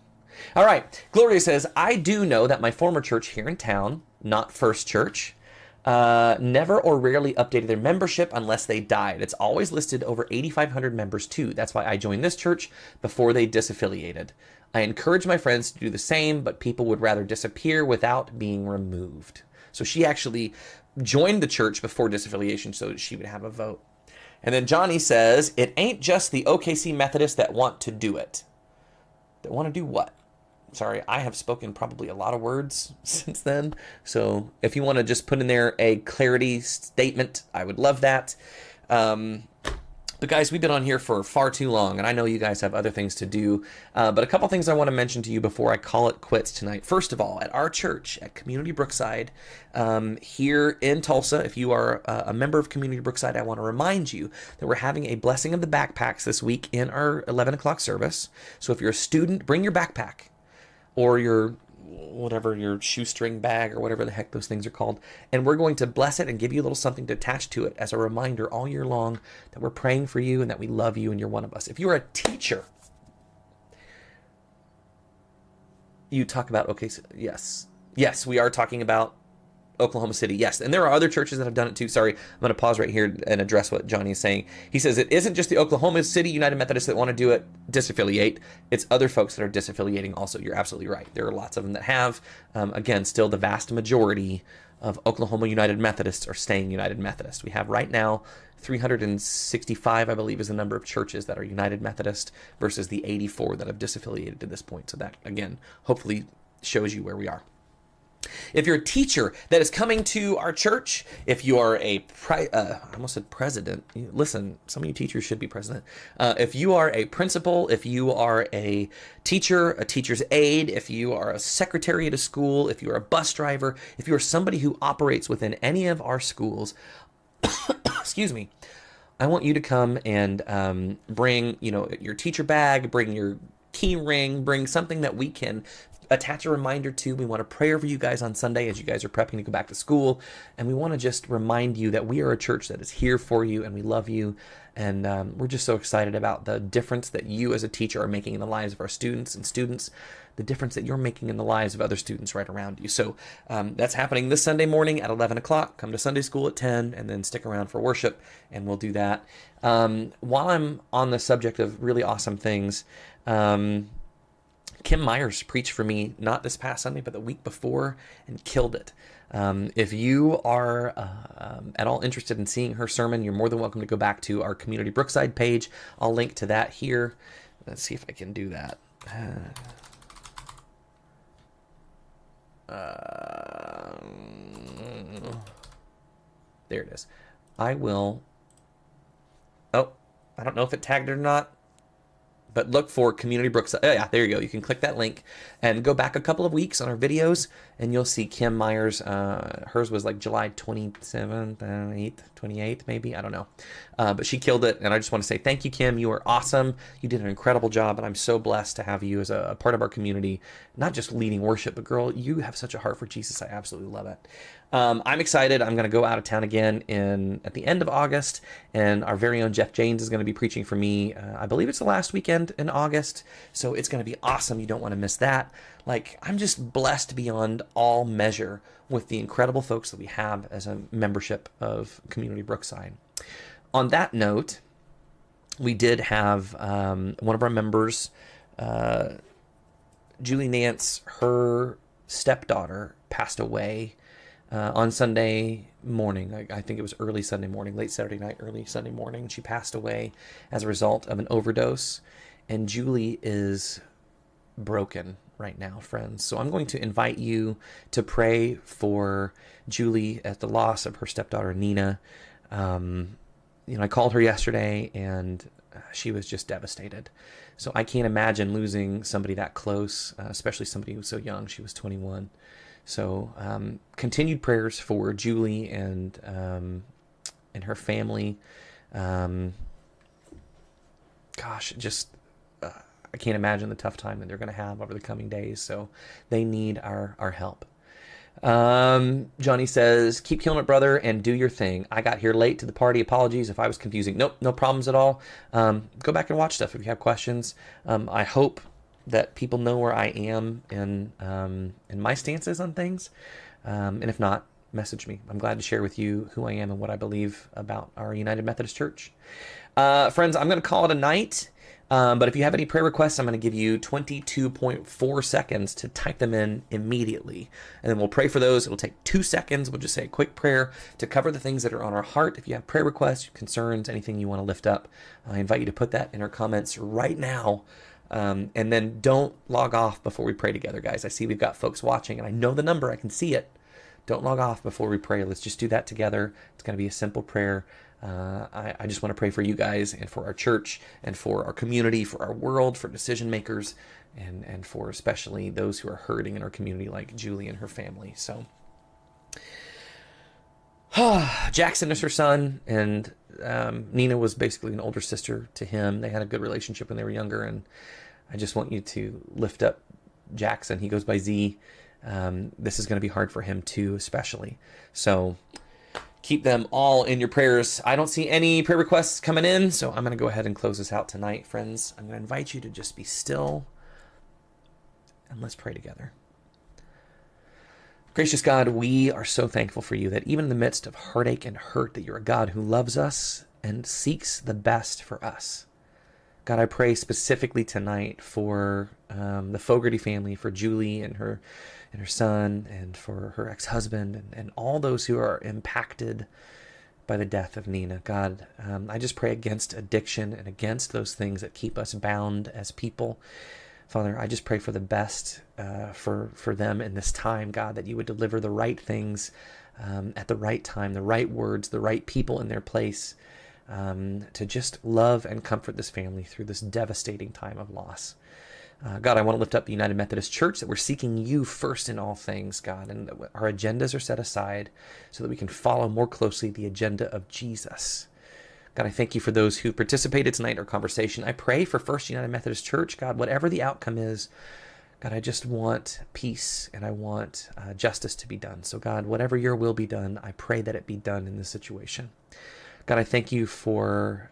All right. Gloria says, I do know that my former church here in town, not First Church, never or rarely updated their membership unless they died. It's always listed over 8,500 members too. That's why I joined this church before they disaffiliated. I encourage my friends to do the same, but people would rather disappear without being removed. So she actually joined the church before disaffiliation so that she would have a vote. And then Johnny says, it ain't just the OKC Methodists that want to do it. That want to do what? Sorry, I have spoken probably a lot of words since then. So if you want to just put in there a clarity statement, I would love that. But guys, we've been on here for far too long, and I know you guys have other things to do. But a couple things I want to mention to you before I call it quits tonight. First of all, at our church, at Community Brookside, here in Tulsa, if you are a member of Community Brookside, I want to remind you that we're having a blessing of the backpacks this week in our 11 o'clock service. So if you're a student, bring your backpack or your whatever, your shoestring bag or whatever the heck those things are called, and we're going to bless it and give you a little something to attach to it as a reminder all year long that we're praying for you and that we love you and you're one of us. If you're a teacher, you talk about, okay, so yes, we are talking about Oklahoma City, yes. And there are other churches that have done it too. Sorry, I'm going to pause right here and address what Johnny is saying. He says it isn't just the Oklahoma City United Methodists that want to do it, disaffiliate. It's other folks that are disaffiliating also. You're absolutely right. There are lots of them that have. Again, still the vast majority of Oklahoma United Methodists are staying United Methodist. We have right now 365, I believe, is the number of churches that are United Methodist versus the 84 that have disaffiliated to this point. So that, again, hopefully shows you where we are. If you're a teacher that is coming to our church, if you are I almost said president. Listen, some of you teachers should be president. If you are a principal, if you are a teacher, a teacher's aide, if you are a secretary at a school, if you're a bus driver, if you are somebody who operates within any of our schools, excuse me, I want you to come and bring, your teacher bag, bring your key ring, bring something that we can attach a reminder to. We want to pray over you guys on Sunday as you guys are prepping to go back to school. And we want to just remind you that we are a church that is here for you and we love you. And we're just so excited about the difference that you as a teacher are making in the lives of our students, the difference that you're making in the lives of other students right around you. So that's happening this Sunday morning at 11 o'clock. Come to Sunday school at 10 and then stick around for worship and we'll do that. While I'm on the subject of really awesome things, Kim Myers preached for me, not this past Sunday, but the week before, and killed it. If you are at all interested in seeing her sermon, you're more than welcome to go back to our Community Brookside page. I'll link to that here. Let's see if I can do that. There it is. I will... Oh, I don't know if it tagged it or not. But look for Community Brookside. Oh, yeah, there you go. You can click that link and go back a couple of weeks on our videos, and you'll see Kim Myers. Hers was like July 27th, 8th, 28th, maybe. I don't know. But she killed it, and I just want to say thank you, Kim. You are awesome. You did an incredible job, and I'm so blessed to have you as a part of our community, not just leading worship, but girl, you have such a heart for Jesus. I absolutely love it. I'm excited. I'm going to go out of town again at the end of August, and our very own Jeff Janes is going to be preaching for me. I believe it's the last weekend in August, so it's going to be awesome. You don't want to miss that. Like, I'm just blessed beyond all measure with the incredible folks that we have as a membership of Community Brookside. On that note, we did have one of our members, Julie Nance, her stepdaughter passed away on Sunday morning. I think it was early Sunday morning, late Saturday night, early Sunday morning. She passed away as a result of an overdose. And Julie is broken right now, friends. So I'm going to invite you to pray for Julie at the loss of her stepdaughter, Nina. I called her yesterday and she was just devastated. So I can't imagine losing somebody that close, especially somebody who's so young. She was 21. So continued prayers for Julie and her family. I can't imagine the tough time that they're going to have over the coming days. So they need our help. Johnny says, keep killing it, brother, and do your thing. I got here late to the party. Apologies if I was confusing. Nope, no problems at all. Go back and watch stuff if you have questions. I hope that people know where I am in my stances on things. And if not, message me. I'm glad to share with you who I am and what I believe about our United Methodist Church. Friends, I'm going to call it a night. But if you have any prayer requests, I'm going to give you 22.4 seconds to type them in immediately. And then we'll pray for those. It'll take 2 seconds. We'll just say a quick prayer to cover the things that are on our heart. If you have prayer requests, concerns, anything you want to lift up, I invite you to put that in our comments right now. And then don't log off before we pray together, guys. I see we've got folks watching, and I know the number. I can see it. Don't log off before we pray. Let's just do that together. It's going to be a simple prayer. I just want to pray for you guys and for our church and for our community, for our world, for decision makers, and for especially those who are hurting in our community like Julie and her family. So Jackson is her son, and Nina was basically an older sister to him. They had a good relationship when they were younger, and I just want you to lift up Jackson. He goes by Z. This is going to be hard for him too, especially. So keep them all in your prayers. I don't see any prayer requests coming in, so I'm going to go ahead and close this out tonight, friends. I'm going to invite you to just be still, and let's pray together. Gracious God, we are so thankful for you that even in the midst of heartache and hurt, that you're a God who loves us and seeks the best for us. God, I pray specifically tonight for the Fogarty family, for Julie and her son, and for her ex-husband, and all those who are impacted by the death of Nina. God, I just pray against addiction and against those things that keep us bound as people. Father, I just pray for the best for them in this time, God, that you would deliver the right things at the right time, the right words, the right people in their place, to just love and comfort this family through this devastating time of loss. God, I want to lift up the United Methodist Church, that we're seeking you first in all things, God, and that our agendas are set aside so that we can follow more closely the agenda of Jesus. God, I thank you for those who participated tonight in our conversation. I pray for First United Methodist Church, God, whatever the outcome is, God, I just want peace and I want justice to be done. So God, whatever your will be done, I pray that it be done in this situation. God, I thank you for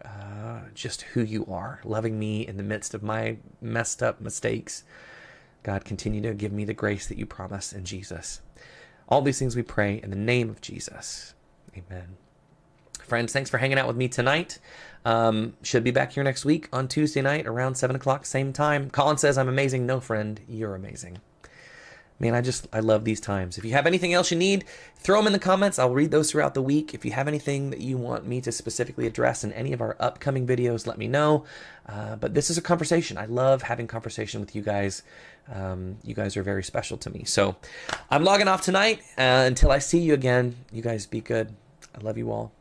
just who you are, loving me in the midst of my messed up mistakes. God, continue to give me the grace that you promise in Jesus. All these things we pray in the name of Jesus. Amen. Friends, thanks for hanging out with me tonight. Should be back here next week on Tuesday night around 7 o'clock, same time. Colin says, I'm amazing. No, friend, you're amazing. Man, I love these times. If you have anything else you need, throw them in the comments. I'll read those throughout the week. If you have anything that you want me to specifically address in any of our upcoming videos, let me know. But this is a conversation. I love having conversation with you guys. You guys are very special to me. So I'm logging off tonight. Until I see you again, you guys be good. I love you all.